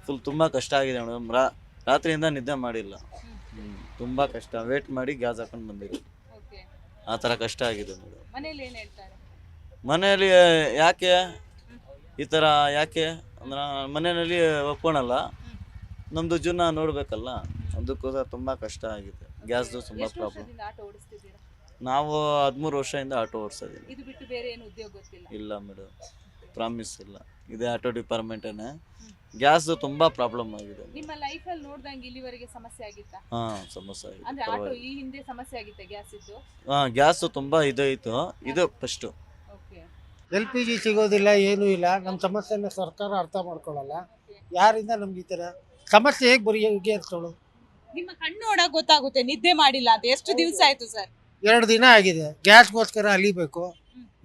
ಫುಲ್ ತುಂಬ ಕಷ್ಟ ಆಗಿದೆ ಮೇಡಮ್. ರಾತ್ರಿಯಿಂದ ನಿದ್ದೆ ಮಾಡಿಲ್ಲ. ತುಂಬ ಕಷ್ಟ. ವೇಟ್ ಮಾಡಿ ಗ್ಯಾಸ್ ಹಾಕೊಂಡು ಬಂದಿರೋದು. ಆ ಥರ ಕಷ್ಟ ಆಗಿದೆ ಮೇಡಮ್. ಮನೇಲಿ ಏನು ಹೇಳ್ತಾರೆ? ಮನೆಯಲ್ಲಿ ಯಾಕೆ ಈ ಥರ ಯಾಕೆ ಅಂದ್ರೆ ಮನೆಯಲ್ಲಿ ಒಪ್ಕೊಳಲ್ಲ. ನಮ್ಮದು ಜೀವನ ನೋಡಬೇಕಲ್ಲ, ಅದಕ್ಕೋಸ್ಕರ ತುಂಬ ಕಷ್ಟ ಆಗಿದೆ. ಗ್ಯಾಸ್ದು ತುಂಬ ಪ್ರಾಬ್ಲಮ್. ನಾವು 13 ವರ್ಷದಿಂದ ಆಟೋ ಓಡಿಸೋದಿಲ್ಲ. ಇದು ಬಿಟ್ಟು ಬೇರೆ ಏನು ಉದ್ಯೋಗ ಗೊತ್ತಿಲ್ಲ? ಇಲ್ಲ ಮೇಡಮ್, ಪ್ರಾಮಿಸ್ ಇಲ್ಲ. ಇದೇ ಆಟೋ ಡಿಪಾರ್ಟ್ಮೆಂಟೇನೆ. ಗ್ಯಾಸ್ದು ತುಂಬ ಪ್ರಾಬ್ಲಮ್ ಆಗಿದೆ. ನಿಮ್ಮ ಲೈಫಲ್ಲಿ ನೋಡ್ದಂಗೆ ಇಲ್ಲಿವರೆಗೆ ಸಮಸ್ಯೆ ಆಗಿತ್ತಾ? ಹಾಂ, ಸಮಸ್ಯೆ ಆಗಿದೆ. ಅಂದ್ರೆ ಆಟೋ ಈ ಹಿಂದೆ ಸಮಸ್ಯೆ ಆಗಿತ್ತೆ ಗ್ಯಾಸ್ ಇದ್ದು? ಹಾಂ, ಗ್ಯಾಸು ತುಂಬ ಇದಾಯಿತು. ಇದು ಫಸ್ಟು. ಓಕೆ, LPG ಸಿಗೋದಿಲ್ಲ, ಏನೂ ಇಲ್ಲ. ನಮ್ಮ ಸಮಸ್ಯೆನ ಸರ್ಕಾರ ಅರ್ಥ ಮಾಡ್ಕೊಳ್ಳಲ್ಲ. ಯಾರಿಂದ ನಮ್ಗೆ ಈ ಥರ ಸಮಸ್ಯೆ ಹೇಗೆ ಬಗೆಹರಿಸೋಳು? ನಿಮ್ಮ ಕಣ್ಣು ನೋಡಕ್ ಗೊತ್ತಾಗುತ್ತೆ ನಿದ್ದೆ ಮಾಡಿಲ್ಲ ಅಂತ. ಎಷ್ಟು ದಿವಸ ಆಯ್ತು ಸರ್? 2 ದಿನ ಆಗಿದೆ. ಗ್ಯಾಸ್ಗೋಸ್ಕರ ಅಲಿಬೇಕು.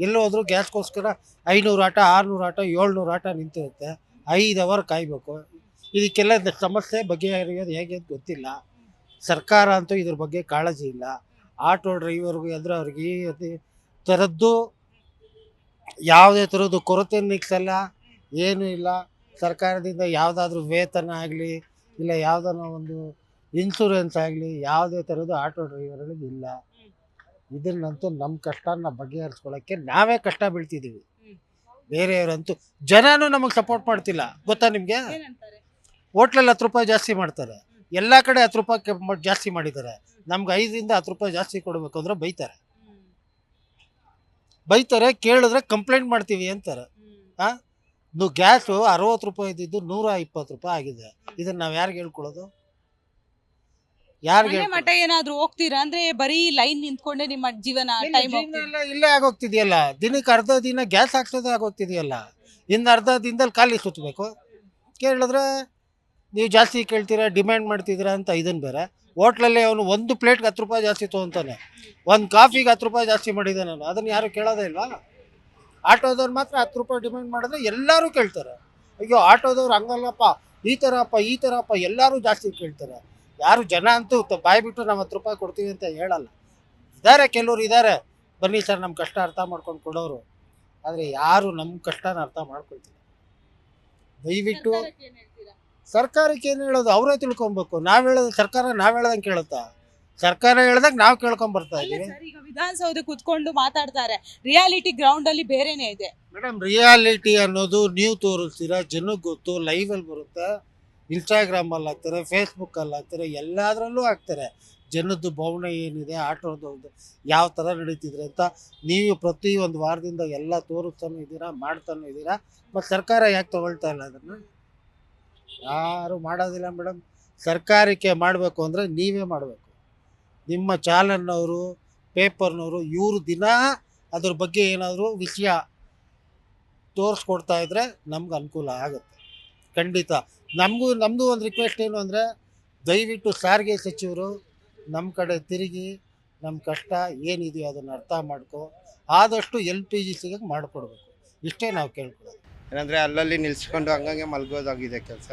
ಎಲ್ಲೋದ್ರೂ ಗ್ಯಾಸ್ಗೋಸ್ಕರ 500 ಆಟ, 600 ಆಟ, 700 ಆಟ ನಿಂತಿರುತ್ತೆ. 5 ಅವರ್ ಕಾಯಬೇಕು. ಇದಕ್ಕೆಲ್ಲ ಸಮಸ್ಯೆ ಬಗೆಹರಿಯೋದು ಹೇಗೆ ಅಂತ ಗೊತ್ತಿಲ್ಲ. ಸರ್ಕಾರ ಅಂತೂ ಇದ್ರ ಬಗ್ಗೆ ಕಾಳಜಿ ಇಲ್ಲ. ಆಟೋ ಡ್ರೈವರ್ಗೆ ಅಂದರೆ ಅವ್ರಿಗೆ ಈ ಥರದ್ದು ಯಾವುದೇ ಥರದ್ದು ಕೊರತೆ ನಿಗ್ಸಲ್ಲ, ಏನೂ ಇಲ್ಲ. ಸರ್ಕಾರದಿಂದ ಯಾವುದಾದ್ರೂ ವೇತನ ಆಗಲಿ, ಇಲ್ಲ ಯಾವುದಾನ ಒಂದು ಇನ್ಶೂರೆನ್ಸ್ ಆಗಲಿ, ಯಾವುದೇ ಥರದ್ದು ಆಟೋ ಡ್ರೈವರ್ಗಳಿಗೆ ಇಲ್ಲ. ಇದನ್ನಂತೂ ನಮ್ಮ ಕಷ್ಟನ ಬಗೆಹರಿಸ್ಕೊಳ್ಳೋಕ್ಕೆ ನಾವೇ ಕಷ್ಟ ಬೀಳ್ತಿದ್ದೀವಿ. ಬೇರೆಯವರಂತೂ ಜನನೂ ನಮಗೆ ಸಪೋರ್ಟ್ ಮಾಡ್ತಿಲ್ಲ. ಗೊತ್ತಾ ನಿಮಗೆ? ಹೋಟ್ಲಲ್ಲಿ 10 ರೂಪಾಯಿ ಜಾಸ್ತಿ ಮಾಡ್ತಾರೆ. ಎಲ್ಲ ಕಡೆ 10 ರೂಪಾಯಿ ಜಾಸ್ತಿ ಮಾಡಿದ್ದಾರೆ. ನಮ್ಗೆ 5ರಿಂದ 10 ರೂಪಾಯಿ ಜಾಸ್ತಿ ಕೊಡಬೇಕು ಅಂದರೆ ಬೈತಾರೆ. ಬೈತಾರೆ, ಕೇಳಿದ್ರೆ ಕಂಪ್ಲೇಂಟ್ ಮಾಡ್ತೀವಿ ಅಂತಾರೆ. ನೀವು ಗ್ಯಾಸು 60 ರೂಪಾಯಿ ಇದ್ದಿದ್ದು 120 ರೂಪಾಯಿ ಆಗಿದೆ. ಇದನ್ನು ನಾವು ಯಾರಿಗೆ ಹೇಳ್ಕೊಳ್ಳೋದು? ಯಾರಿಗೆ ಮನೆ ಮಠ ಏನಾದ್ರೂ ಹೋಗ್ತೀರಾ ಅಂದ್ರೆ ಬರೀ ಲೈನ್ ನಿಂತ್ಕೊಂಡೆ ನಿಮ್ಮ ಜೀವನ ಟೈಮ್ ಹೋಗ್ತಿದೆ. ಇಲ್ಲೇ ಆಗೋಗ್ತಿದೆಯಲ್ಲ, ದಿನಕ್ಕೆ ಅರ್ಧ ದಿನ ಗ್ಯಾಸ್ ಹಾಕ್ಸೋದೇ ಆಗೋಗ್ತಿದೆಯಲ್ಲ. ಇನ್ನು ಅರ್ಧ ದಿನದಲ್ಲಿ ಖಾಲಿ ಸುತ್ತಬೇಕು. ಕೇಳಿದ್ರೆ ನೀವು ಜಾಸ್ತಿ ಕೇಳ್ತೀರಾ, ಡಿಮ್ಯಾಂಡ್ ಮಾಡ್ತಿದ್ದೀರಾ ಅಂತ ಇದನ್ನು ಬೇರೆ. ಹೋಟ್ಲಲ್ಲಿ ಅವನು 1 ಪ್ಲೇಟ್ಗೆ 10 ರೂಪಾಯಿ ಜಾಸ್ತಿ ತೊಗೊತಾನೆ, 1 ಕಾಫಿಗೆ 10 ರೂಪಾಯಿ ಜಾಸ್ತಿ ಮಾಡಿದ್ದಾನೆ. ನಾನು ಅದನ್ನು ಯಾರು ಕೇಳೋದೇ ಇಲ್ವಾ? ಆಟೋದವ್ರು ಮಾತ್ರ 10 ರೂಪಾಯಿ ಡಿಮ್ಯಾಂಡ್ ಮಾಡಿದ್ರೆ ಎಲ್ಲರೂ ಕೇಳ್ತಾರೆ. ಅಯ್ಯೋ ಆಟೋದವ್ರು ಹಂಗಲ್ಲಪ್ಪ, ಈ ಥರಪ್ಪ ಎಲ್ಲರೂ ಜಾಸ್ತಿ ಕೇಳ್ತಾರೆ. ಯಾರು ಜನ ಅಂತೂ ಬಾಯಿ ಬಿಟ್ಟು ನಾವು 10 ರೂಪಾಯಿ ಕೊಡ್ತೀವಿ ಅಂತ ಹೇಳಲ್ಲ. ಕೆಲವ್ರು ಇದ್ದಾರೆ, ಬನ್ನಿ ಸರ್ ನಮ್ಮ ಕಷ್ಟ ಅರ್ಥ ಮಾಡ್ಕೊಂಡು ಕೊಡೋರು. ಆದರೆ ಯಾರು ನಮ್ಮ ಕಷ್ಟನ ಅರ್ಥ ಮಾಡ್ಕೊಳ್ತಿಲ್ಲ. ದಯವಿಟ್ಟು ಸರ್ಕಾರಕ್ಕೆ ಏನು ಹೇಳೋದು ಅವರೇ ತಿಳ್ಕೊಬೇಕು. ನಾವು ಹೇಳೋದು ಸರ್ಕಾರ ನಾವು ಹೇಳ್ದಂಗೆ ಕೇಳುತ್ತಾ? ಸರ್ಕಾರ ಹೇಳ್ದಾಗ ನಾವು ಕೇಳ್ಕೊಂಬರ್ತಾ ಇದ್ದೀವಿ. ಈಗ ವಿಧಾನಸೌಧ ಕುತ್ಕೊಂಡು ಮಾತಾಡ್ತಾರೆ, ರಿಯಾಲಿಟಿ ಗ್ರೌಂಡ್ ಅಲ್ಲಿ ಬೇರೆನೇ ಇದೆ ಮೇಡಮ್. ರಿಯಾಲಿಟಿ ಅನ್ನೋದು ನೀವು ತೋರಿಸ್ತೀರಾ, ಜನಕ್ಕೆ ಗೊತ್ತು. ಲೈವಲ್ಲಿ ಬರುತ್ತೆ, ಇನ್ಸ್ಟಾಗ್ರಾಮಲ್ಲಿ ಹಾಕ್ತಾರೆ, ಫೇಸ್ಬುಕ್ಕಲ್ಲಿ ಹಾಕ್ತಾರೆ, ಎಲ್ಲದರಲ್ಲೂ ಹಾಕ್ತಾರೆ. ಜನದ್ದು ಭಾವನೆ ಏನಿದೆ, ಆಟೋದು ಯಾವ ಥರ ನಡೀತಿದ್ರೆ ಅಂತ ನೀವು ಪ್ರತಿ ಒಂದು ವಾರದಿಂದ ಎಲ್ಲ ತೋರಿಸ್ತಾನೂ ಇದ್ದೀರಾ, ಮಾಡ್ತಾನೂ ಇದ್ದೀರಾ. ಮತ್ತು ಸರ್ಕಾರ ಯಾಕೆ ತೊಗೊಳ್ತಾ ಇಲ್ಲ ಅದನ್ನು? ಯಾರು ಮಾಡೋದಿಲ್ಲ ಮೇಡಮ್. ಸರ್ಕಾರಕ್ಕೆ ಮಾಡಬೇಕು ಅಂದರೆ ನೀವೇ ಮಾಡಬೇಕು. ನಿಮ್ಮ ಚಾನಲ್ನವರು, ಪೇಪರ್ನವರು ಇವರು ದಿನ ಅದ್ರ ಬಗ್ಗೆ ಏನಾದರೂ ವಿಷಯ ತೋರಿಸ್ಕೊಡ್ತಾ ಇದ್ದರೆ ನಮ್ಗೆ ಅನುಕೂಲ ಆಗುತ್ತೆ ಖಂಡಿತ. ನಮ್ಮದು ಒಂದು ರಿಕ್ವೆಸ್ಟ್ ಏನು ಅಂದರೆ, ದಯವಿಟ್ಟು ಸಾರಿಗೆ ಸಚಿವರು ನಮ್ಮ ಕಡೆ ತಿರುಗಿ ನಮ್ಮ ಕಷ್ಟ ಏನಿದೆಯೋ ಅದನ್ನು ಅರ್ಥ ಮಾಡ್ಕೊ, ಆದಷ್ಟು LPG ಮಾಡಿಕೊಡ್ಬೇಕು. ಇಷ್ಟೇ ನಾವು ಕೇಳ್ಕೊಳ್ಳೋದು. ಏನಂದರೆ ಅಲ್ಲಲ್ಲಿ ನಿಲ್ಸ್ಕೊಂಡು ಹಂಗಂಗೆ ಮಲ್ಗೋದಾಗಿದೆ ಕೆಲಸ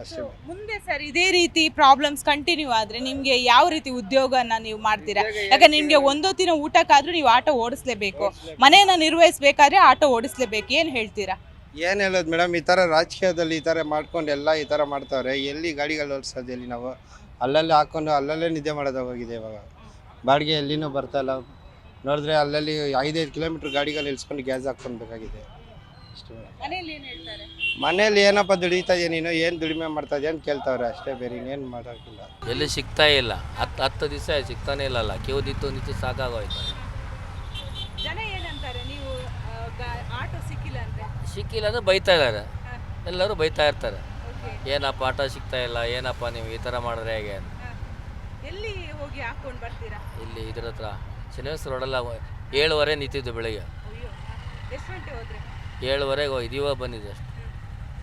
ಅಷ್ಟೇ. ಮುಂದೆ ಸರ್ ಇದೇ ರೀತಿ ಪ್ರಾಬ್ಲಮ್ಸ್ ಕಂಟಿನ್ಯೂ ಆದ್ರೆ ನಿಮ್ಗೆ ಯಾವ ರೀತಿ ಉದ್ಯೋಗನ ನೀವು ಮಾಡ್ತೀರಾ? ಯಾಕಂದ್ರೆ ನಿಮ್ಗೆ ಒಂದೊತ್ತಿನ ಊಟಕ್ಕಾದ್ರೂ ನೀವು ಆಟೋ ಓಡಿಸ್ಲೇಬೇಕು, ಮನೇನ ನಿರ್ವಹಿಸ್ಬೇಕಾದ್ರೆ ಆಟೋ ಓಡಿಸ್ಲೇಬೇಕು. ಏನ್ ಹೇಳ್ತೀರಾ? ಏನು ಹೇಳೋದು ಮೇಡಮ್, ಈ ಥರ ರಾಜಕೀಯದಲ್ಲಿ ಈ ಥರ ಮಾಡ್ಕೊಂಡು ಎಲ್ಲ ಈ ಥರ ಮಾಡ್ತಾವ್ರೆ. ಎಲ್ಲಿ ಗಾಡಿಗಳು ಓಡಿಸೋದು, ಎಲ್ಲಿ ನಾವು ಅಲ್ಲಲ್ಲೇ ಹಾಕ್ಕೊಂಡು ಅಲ್ಲಲ್ಲೇ ನಿದ್ದೆ ಮಾಡೋದಾಗೋಗಿದೆ. ಇವಾಗ ಬಾಡಿಗೆ ಎಲ್ಲಿನೂ ಬರ್ತಾಯಿಲ್ಲ. ನೋಡಿದ್ರೆ ಅಲ್ಲಲ್ಲಿ 5-5 ಕಿಲೋಮೀಟ್ರ್ ಗಾಡಿಗಳು ನಿಲ್ಸ್ಕೊಂಡು ಗ್ಯಾಸ್ ಹಾಕ್ಕೊಳ್ಬೇಕಾಗಿದೆ ಅಷ್ಟೇ ಮೇಡಮ್. ಮನೇಲಿ ಏನಪ್ಪ ದುಡಿತಾ ಇದೆಯಾ ನೀನು, ಏನು ದುಡಿಮೆ ಮಾಡ್ತಾ ಇದೆಯಾ ಅಂತ ಕೇಳ್ತಾವ್ರೆ ಅಷ್ಟೇ, ಬೇರೆ ಇನ್ನೇನು ಮಾಡೋಕ್ಕಿಲ್ಲ. ಎಲ್ಲಿ ಸಿಗ್ತಾ ಇಲ್ಲ, 10 ದಿವಸ ಸಿಗ್ತಾನೆ ಇಲ್ಲಲ್ಲ. ಕ್ಯೂ ನಿಂತು ಸಾಕಾಗೋಯ್ತು. ಜನ ಏನಂತಾರೆ, ನೀವು ಆಟೋ ಸಿಕ್ಕಿಲ್ಲ ಅಂದ್ರೆ? ಸಿಕ್ಕಿಲ್ಲ ಅಂದ್ರೆ ಬೈತಾ ಇದ್ದಾರೆ, ಎಲ್ಲರೂ ಬೈತಾ ಇರ್ತಾರೆ. ಏನಪ್ಪ ಆಟೋ ಸಿಗ್ತಾ ಇಲ್ಲ, ಏನಪ್ಪ ನೀವು ಈ ಥರ ಮಾಡಿದ್ರೆ ಹೇಗೆ? ಎಲ್ಲಿ ಹೋಗಿ ಹಾಕೊಂಡು ಬರ್ತೀರಾ? ಇಲ್ಲಿ ಇದ್ರ ಹತ್ರ ಶ್ರೀನಿವಾಸ ರೋಡಲ್ಲ 7:15 ನಿಂತಿದ್ದು ಬೆಳಿಗ್ಗೆ. ಎಷ್ಟು ಗಂಟೆ ಹೋದ್ರೆ? 7:15 ಹೋಗಿದ್ದು, ಇವಾಗ ಬಂದಿದ್ದು ಅಷ್ಟು.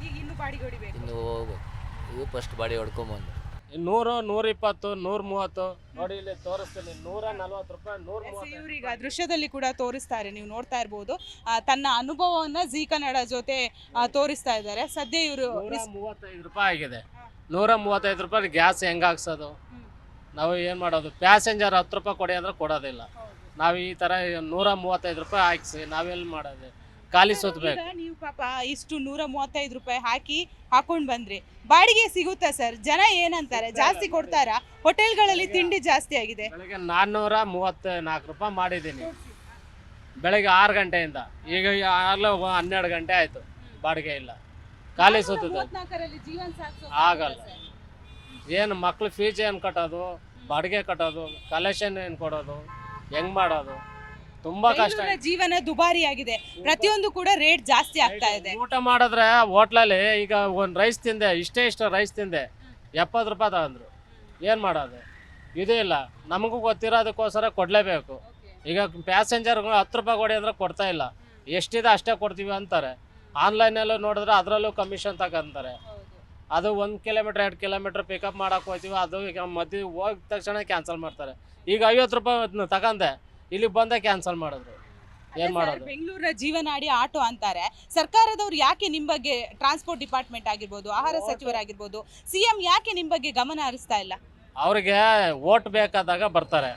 ಈಗ ಇನ್ನು ಬಾಡಿಗೆ ಹೊಡಿಬೇಕು? ಇನ್ನು ಹೋಗ್ಬೇಕು. ಇವು ಫಸ್ಟ್ ಬಾಡಿ ಹೊಡ್ಕೊಂಬಂದು 100, 120, 130 ನೋಡಿ ಇಲ್ಲಿ ತೋರಿಸ್ತೀನಿ. 140 ರೂಪಾಯಿ, 130. ಇವ್ರೀಗ ದೃಶ್ಯದಲ್ಲಿ ಕೂಡ ತೋರಿಸ್ತಾರೆ, ನೀವು ನೋಡ್ತಾ ಇರ್ಬೋದು. ತನ್ನ ಅನುಭವವನ್ನ ಜೀ ಕನ್ನಡ ಜೊತೆ ತೋರಿಸ್ತಾ ಇದ್ದಾರೆ. ಸದ್ಯ ಇವರು 135 ರೂಪಾಯಿ ಆಗಿದೆ. 135 ರೂಪಾಯಿ ಗ್ಯಾಸ್ ಹೆಂಗೆ ಹಾಕ್ಸೋದು? ನಾವು ಏನು ಮಾಡೋದು? ಪ್ಯಾಸೆಂಜರ್ 10 ರೂಪಾಯಿ ಕೊಡಿ ಅಂದ್ರೆ ಕೊಡೋದಿಲ್ಲ. ನಾವು ಈ ಥರ 135 ರೂಪಾಯಿ ಹಾಕ್ಸಿ ನಾವೆಲ್ಲಿ ಮಾಡೋದು? ಖಾಲಿ ಸುತ್ತಬೇಕು. ನೀವು ಪಾಪ ಇಷ್ಟು 135 ರೂಪಾಯಿ ಹಾಕೊಂಡು ಬಂದ್ರಿ, ಬಾಡಿಗೆ ಸಿಗುತ್ತಾ ಸರ್? ಜನ ಏನಂತಾರೆ, ಜಾಸ್ತಿ ಕೊಡ್ತಾರಾ? ಹೋಟೆಲ್ಗಳಲ್ಲಿ ತಿಂಡಿ ಜಾಸ್ತಿ ಆಗಿದೆ. ಬೆಳಗ್ಗೆ 434 ರೂಪಾಯಿ ಮಾಡಿದ್ದೀನಿ ಬೆಳಗ್ಗೆ 6 ಗಂಟೆಯಿಂದ. ಈಗ ಆಗಲೇ 12 ಗಂಟೆ ಆಯಿತು, ಬಾಡಿಗೆ ಇಲ್ಲ, ಖಾಲಿ ಸುತ್ತದೆ. ಆಗಲ್ಲ. ಏನು ಮಕ್ಳು ಫೀಸ್ ಏನು ಕಟ್ಟೋದು, ಬಾಡಿಗೆ ಕಟ್ಟೋದು, ಕಲೆಕ್ಷನ್ ಏನು ಕೊಡೋದು, ಹೆಂಗೆ ಮಾಡೋದು? ತುಂಬಾ ಕಷ್ಟ. ಜೀವನ ದುಬಾರಿ ಆಗಿದೆ, ಪ್ರತಿಯೊಂದು ಕೂಡ ರೇಟ್ ಜಾಸ್ತಿ ಆಗ್ತಾ ಇದೆ. ಊಟ ಮಾಡಿದ್ರೆ ಹೋಟ್ಲಲ್ಲಿ ಈಗ ಒಂದು ರೈಸ್ ತಿಂದೆ, ಇಷ್ಟು ರೈಸ್ ತಿಂದೆ 70 ರೂಪಾಯಿ ತಗೊಂಡ್ರು. ಏನು ಮಾಡೋದು? ಇದೇ ಇಲ್ಲ. ನಮಗೂ ಗೊತ್ತಿರೋದಕ್ಕೋಸ್ಕರ ಕೊಡಲೇಬೇಕು. ಈಗ ಪ್ಯಾಸೆಂಜರ್ಗಳು 10 ರೂಪಾಯಿ ಕೊಡಿ ಅಂದ್ರೆ ಕೊಡ್ತಾ ಇಲ್ಲ. ಎಷ್ಟಿದೆ ಅಷ್ಟೇ ಕೊಡ್ತೀವಿ ಅಂತಾರೆ. ಆನ್ಲೈನಲ್ಲೂ ನೋಡಿದ್ರೆ ಅದರಲ್ಲೂ ಕಮಿಷನ್ ತಗೊಂತಾರೆ. ಅದು 1 ಕಿಲೋಮೀಟ್ರ್ 2 ಕಿಲೋಮೀಟ್ರ್ ಪಿಕಪ್ ಮಾಡೋಕೆ ಹೋಗ್ತೀವಿ, ಅದು ಈಗ ಮಧ್ಯೆ ಹೋಗಿದ ತಕ್ಷಣ ಕ್ಯಾನ್ಸಲ್ ಮಾಡ್ತಾರೆ. ಈಗ 50 ರೂಪಾಯಿ ತಗೊಂಡೆ, ಇಲ್ಲಿಗೆ ಬಂದೆ ಕ್ಯಾನ್ಸಲ್ ಮಾಡಿದ್ರು. ಏನು ಮಾಡೋದು? ಬೆಂಗಳೂರಿನ ಜೀವನಾಡಿ ಆಟೋ ಅಂತಾರೆ. ಸರ್ಕಾರದವ್ರು ಯಾಕೆ ನಿಮ್ಮ ಬಗ್ಗೆ, ಟ್ರಾನ್ಸ್ಪೋರ್ಟ್ ಡಿಪಾರ್ಟ್ಮೆಂಟ್ ಆಗಿರ್ಬೋದು, ಆಹಾರ ಸಚಿವರಾಗಿರ್ಬೋದು, CM ಯಾಕೆ ನಿಮ್ಮ ಬಗ್ಗೆ ಗಮನ ಹರಿಸ್ತಾ ಇಲ್ಲ? ಅವ್ರಿಗೆ ಓಟ್ ಬೇಕಾದಾಗ ಬರ್ತಾರೆ,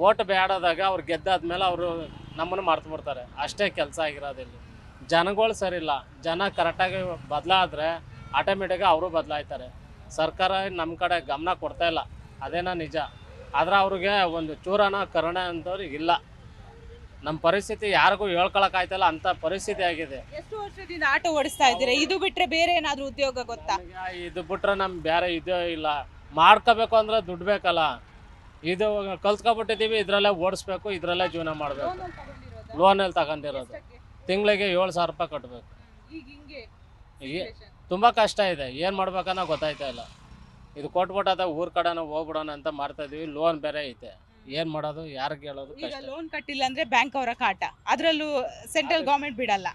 ಓಟ್ ಬೇಡದಾಗ ಅವ್ರು ಗೆದ್ದಾದ್ಮೇಲೆ ಅವರು ನಮ್ಮನ್ನು ಮರ್ತು ಬಿಡ್ತಾರೆ. ಅಷ್ಟೇ ಕೆಲಸ ಆಗಿರೋದಿಲ್ಲ. ಜನಗಳು ಸರಿಯಿಲ್ಲ. ಜನ ಕರೆಕ್ಟಾಗಿ ಬದಲಾದ್ರೆ ಆಟೋಮೆಟಿಕ್ಕಾಗಿ ಅವರು ಬದಲಾಯ್ತಾರೆ. ಸರ್ಕಾರ ನಮ್ಮ ಕಡೆ ಗಮನ ಕೊಡ್ತಾ ಇಲ್ಲ, ಅದೇನೋ ನಿಜ. ಆದರೆ ಅವ್ರಿಗೆ ಒಂದು ಚೂರನ ಕರುಣೆ ಅಂತವ್ರಿಗೆ ಇಲ್ಲ. ನಮ್ಮ ಪರಿಸ್ಥಿತಿ ಯಾರಿಗೂ ಹೇಳ್ಕೊಳಕ್ಕಾಯ್ತಲ್ಲ, ಅಂಥ ಪರಿಸ್ಥಿತಿ ಆಗಿದೆ. ಎಷ್ಟು ವರ್ಷದಿಂದ ಆಟೋ ಓಡಿಸ್ತಾ ಇದ್ದೀರಾ? ಇದು ಬಿಟ್ಟರೆ ಬೇರೆ ಏನಾದರೂ ಉದ್ಯೋಗ ಗೊತ್ತಾ? ಇದು ಬಿಟ್ರೆ ನಮ್ಗೆ ಬೇರೆ ಇದೇ ಇಲ್ಲ. ಮಾಡ್ಕೋಬೇಕು ಅಂದ್ರೆ ದುಡ್ಡು ಬೇಕಲ್ಲ. ಇದು ಕಲ್ತ್ಕೊಬಿಟ್ಟಿದ್ದೀವಿ, ಇದರಲ್ಲೇ ಓಡಿಸ್ಬೇಕು, ಇದರಲ್ಲೇ ಜೀವನ ಮಾಡಬೇಕು. ಲೋನಲ್ಲಿ ತಗೊಂಡಿರೋದು. ತಿಂಗಳಿಗೆ 7,000 ರೂಪಾಯಿ ಕಟ್ಟಬೇಕು. ಈಗ ಹಿಂಗೆ ಈಗ ತುಂಬ ಕಷ್ಟ ಇದೆ, ಏನು ಮಾಡ್ಬೇಕನ್ನೋ ಗೊತ್ತಾಯ್ತಾ ಇಲ್ಲ. ಇದು ಕೊಟ್ಬಿಟ್ಟದ ಊರ ಕಡೆನೂ ಹೋಗ್ಬಿಡೋಣ ಅಂತ ಮಾಡ್ತಾ ಇದೀವಿ. ಲೋನ್ ಬೇರೆ ಐತೆ, ಏನು ಮಾಡೋದು, ಯಾರಿಗೆ ಹೇಳೋದು ಈಗ ಕಷ್ಟ. ಲೋನ್ ಕಟ್ಟಿಲ್ಲ ಅಂದ್ರೆ ಬ್ಯಾಂಕ್ ಅವರ ಕಾಟ, ಅದರಲ್ಲೂ ಸೆಂಟ್ರಲ್ ಗವರ್ಮೆಂಟ್ ಬಿಡಲ್ಲ.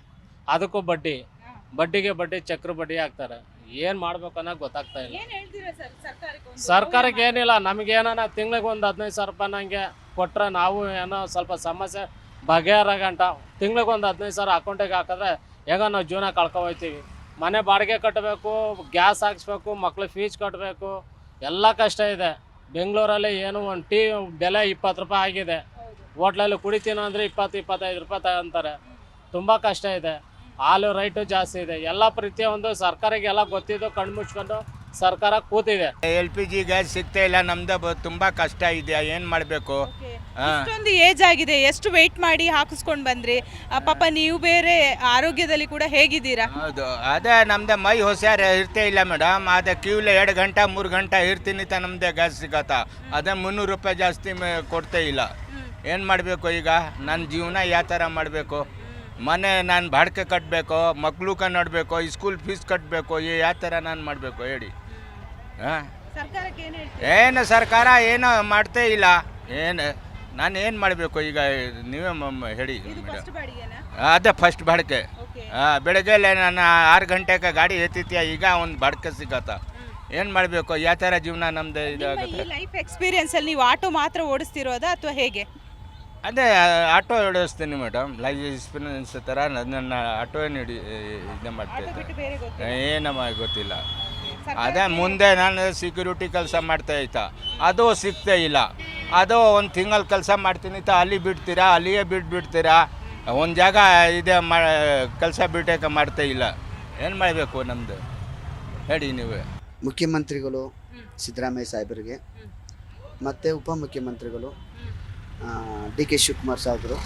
ಅದಕ್ಕೂ ಬಡ್ಡಿಗೆ ಬಡ್ಡಿ ಚಕ್ರ ಬಡ್ಡಿ ಹಾಕ್ತಾರೆ. ಏನು ಮಾಡ್ಬೇಕು ಅನ್ನೋದು ಗೊತ್ತಾಗ್ತಾ ಇಲ್ಲ. ಏನ್ ಹೇಳ್ತೀರಾ ಸರ್ ಸರ್ಕಾರಕ್ಕೆ? ಸರ್ಕಾರಕ್ಕೆ ಏನಿಲ್ಲ, ನಮಗೇನ ತಿಂಗಳಿಗೆ ಒಂದು 15,000 ರೂಪಾಯಿ ನಂಗೆ ಕೊಟ್ಟರೆ ನಾವು ಏನೋ ಸ್ವಲ್ಪ ಸಮಸ್ಯೆ ಬಗೆಹರಗಂಟ ತಿಂಗಳಿಗೆ ಒಂದು 15,000 ಅಕೌಂಟಿಗೆ ಹಾಕಿದ್ರೆ ಹೇಗೋ ನಾವು ಜೀವನ ಕಳ್ಕೊಬೋಯ್ತೀವಿ. ಮನೆ ಬಾಡಿಗೆ ಕಟ್ಟಬೇಕು, ಗ್ಯಾಸ್ ಹಾಕ್ಸ್ಬೇಕು, ಮಕ್ಳು ಫೀಸ್ ಕಟ್ಟಬೇಕು, ಎಲ್ಲ ಕಷ್ಟ ಇದೆ. ಬೆಂಗಳೂರಲ್ಲಿ ಏನು ಒಂದು ಟೀ ಬೆಲೆ 20 ರೂಪಾಯಿ ಆಗಿದೆ. ಹೋಟ್ಲಲ್ಲಿ ಕುಡಿತೀನೋ ಅಂದರೆ 20-25 ರೂಪಾಯಿ ತಗೊಂತಾರೆ. ತುಂಬ ಕಷ್ಟ ಇದೆ. ಹಾಲು ರೈಟು ಜಾಸ್ತಿ ಇದೆ. ಎಲ್ಲ ಪ್ರತಿಯೊಂದು ಸರ್ಕಾರಕ್ಕೆ ಎಲ್ಲ ಗೊತ್ತಿದ್ದು ಕಣ್ಣು ಮುಚ್ಕೊಂಡು ಸರ್ಕಾರ ಕೂತಿದೆ. LPG ಗ್ಯಾಸ್ ಸಿಗ್ತಾ ಇಲ್ಲ, ನಮ್ದು ತುಂಬ ಕಷ್ಟ ಇದೆ. ಏನು ಮಾಡಬೇಕು? ಇಷ್ಟೊಂದು ಏಜ್ ಆಗಿದೆ, ಎಷ್ಟು ವೆಯ್ಟ್ ಮಾಡಿ ಹಾಕಿಸ್ಕೊಂಡು ಬಂದ್ರಿ. ಪಾಪ ನೀವು ಬೇರೆ ಆರೋಗ್ಯದಲ್ಲಿ ಕೂಡ ಹೇಗಿದ್ದೀರಾ? ಹೌದು, ಅದೇ ನಮ್ದು ಮೈ ಹುಷಾರ ಇರ್ತೇ ಇಲ್ಲ ಮೇಡಮ್. ಅದೇ ಕ್ಯೂಲಿ 2 ಗಂಟೆ 3 ಗಂಟೆ ಇರ್ತೀನಿ ತ ನಮ್ದು ಗ್ಯಾಸ್ ಸಿಗತ್ತಾ. ಅದೇ 300 ರೂಪಾಯಿ ಜಾಸ್ತಿ ಕೊಡ್ತೇ ಇಲ್ಲ. ಏನು ಮಾಡಬೇಕು ಈಗ? ನನ್ನ ಜೀವನ ಯಾವ ಥರ ಮಾಡಬೇಕು? ಮನೆ ನಾನು ಬಾಡಿಗೆ ಕಟ್ಟಬೇಕು, ಮಕ್ಕಳು ನೋಡಬೇಕು, ಸ್ಕೂಲ್ ಫೀಸ್ ಕಟ್ಟಬೇಕು. ಯಾವ ಥರ ನಾನು ಮಾಡಬೇಕು ಹೇಳಿ? ಹಾಂ, ಏನು ಸರ್ಕಾರ ಏನು ಮಾಡ್ತೇ ಇಲ್ಲ. ನಾನು ಏನು ಮಾಡಬೇಕು ಈಗ? ನೀವೇ ಹೇಳಿ ಮೇಡಮ್. ಅದೇ ಫಸ್ಟ್ ಬಾಡಿಗೆ. ಬೆಳಗ್ಗೆ ನಾನು 6 ಗಂಟೆಗೆ ಗಾಡಿ ಎತ್ತಿತ್ತೀಯ, ಈಗ ಒಂದು ಬಾಡಿಗೆ ಸಿಗತ್ತಾ? ಏನು ಮಾಡಬೇಕು? ಯಾವ ಥರ ಜೀವನ ನಮ್ಮದು ಇದಾಗುತ್ತೆ? ಲೈಫ್ ಎಕ್ಸ್ಪೀರಿಯನ್ಸ್ ಅಲ್ಲಿ ನೀವು ಆಟೋ ಮಾತ್ರ ಓಡಿಸ್ತಿರೋದಾ ಅಥವಾ ಹೇಗೆ? ಅದೇ ಆಟೋ ಓಡಿಸ್ತೀನಿ ಮೇಡಮ್. ಲೈಫ್ ಎಕ್ಸ್ಪೀರಿಯನ್ಸ್ ಥರ ನನ್ನ ಆಟೋ ಇದೇ ಮಾಡ್ತಾಯಿದ್ದೆ. ಏನಮ್ಮ ಗೊತ್ತಿಲ್ಲ. ಅದೇ ಮುಂದೆ ನಾನು ಸೆಕ್ಯೂರಿಟಿ ಕೆಲಸ ಮಾಡ್ತಾ ಇದ್ದ, ಅದು ಸಿಗ್ತೇ ಇಲ್ಲ. ಅದು ಒಂದು ತಿಂಗಳು ಕೆಲಸ ಮಾಡ್ತೀನಿ ಅಲ್ಲಿ ಬಿಡ್ತೀರಾ, ಅಲ್ಲಿಯೇ ಬಿಡ್ತೀರಾ. ಒಂದು ಜಾಗ ಇದೆ ಕೆಲಸ ಬಿಟ್ಟಕ್ಕೆ ಮಾಡ್ತಾ ಇಲ್ಲ. ಏನು ಮಾಡಬೇಕು ನಮ್ಮದು ಹೇಳಿ ನೀವೇ? ಮುಖ್ಯಮಂತ್ರಿಗಳು ಸಿದ್ದರಾಮಯ್ಯ ಸಾಹೇಬರಿಗೆ ಮತ್ತು ಉಪಮುಖ್ಯಮಂತ್ರಿಗಳು DK ಶಿವಕುಮಾರ್ ಸಾಹೇಬರು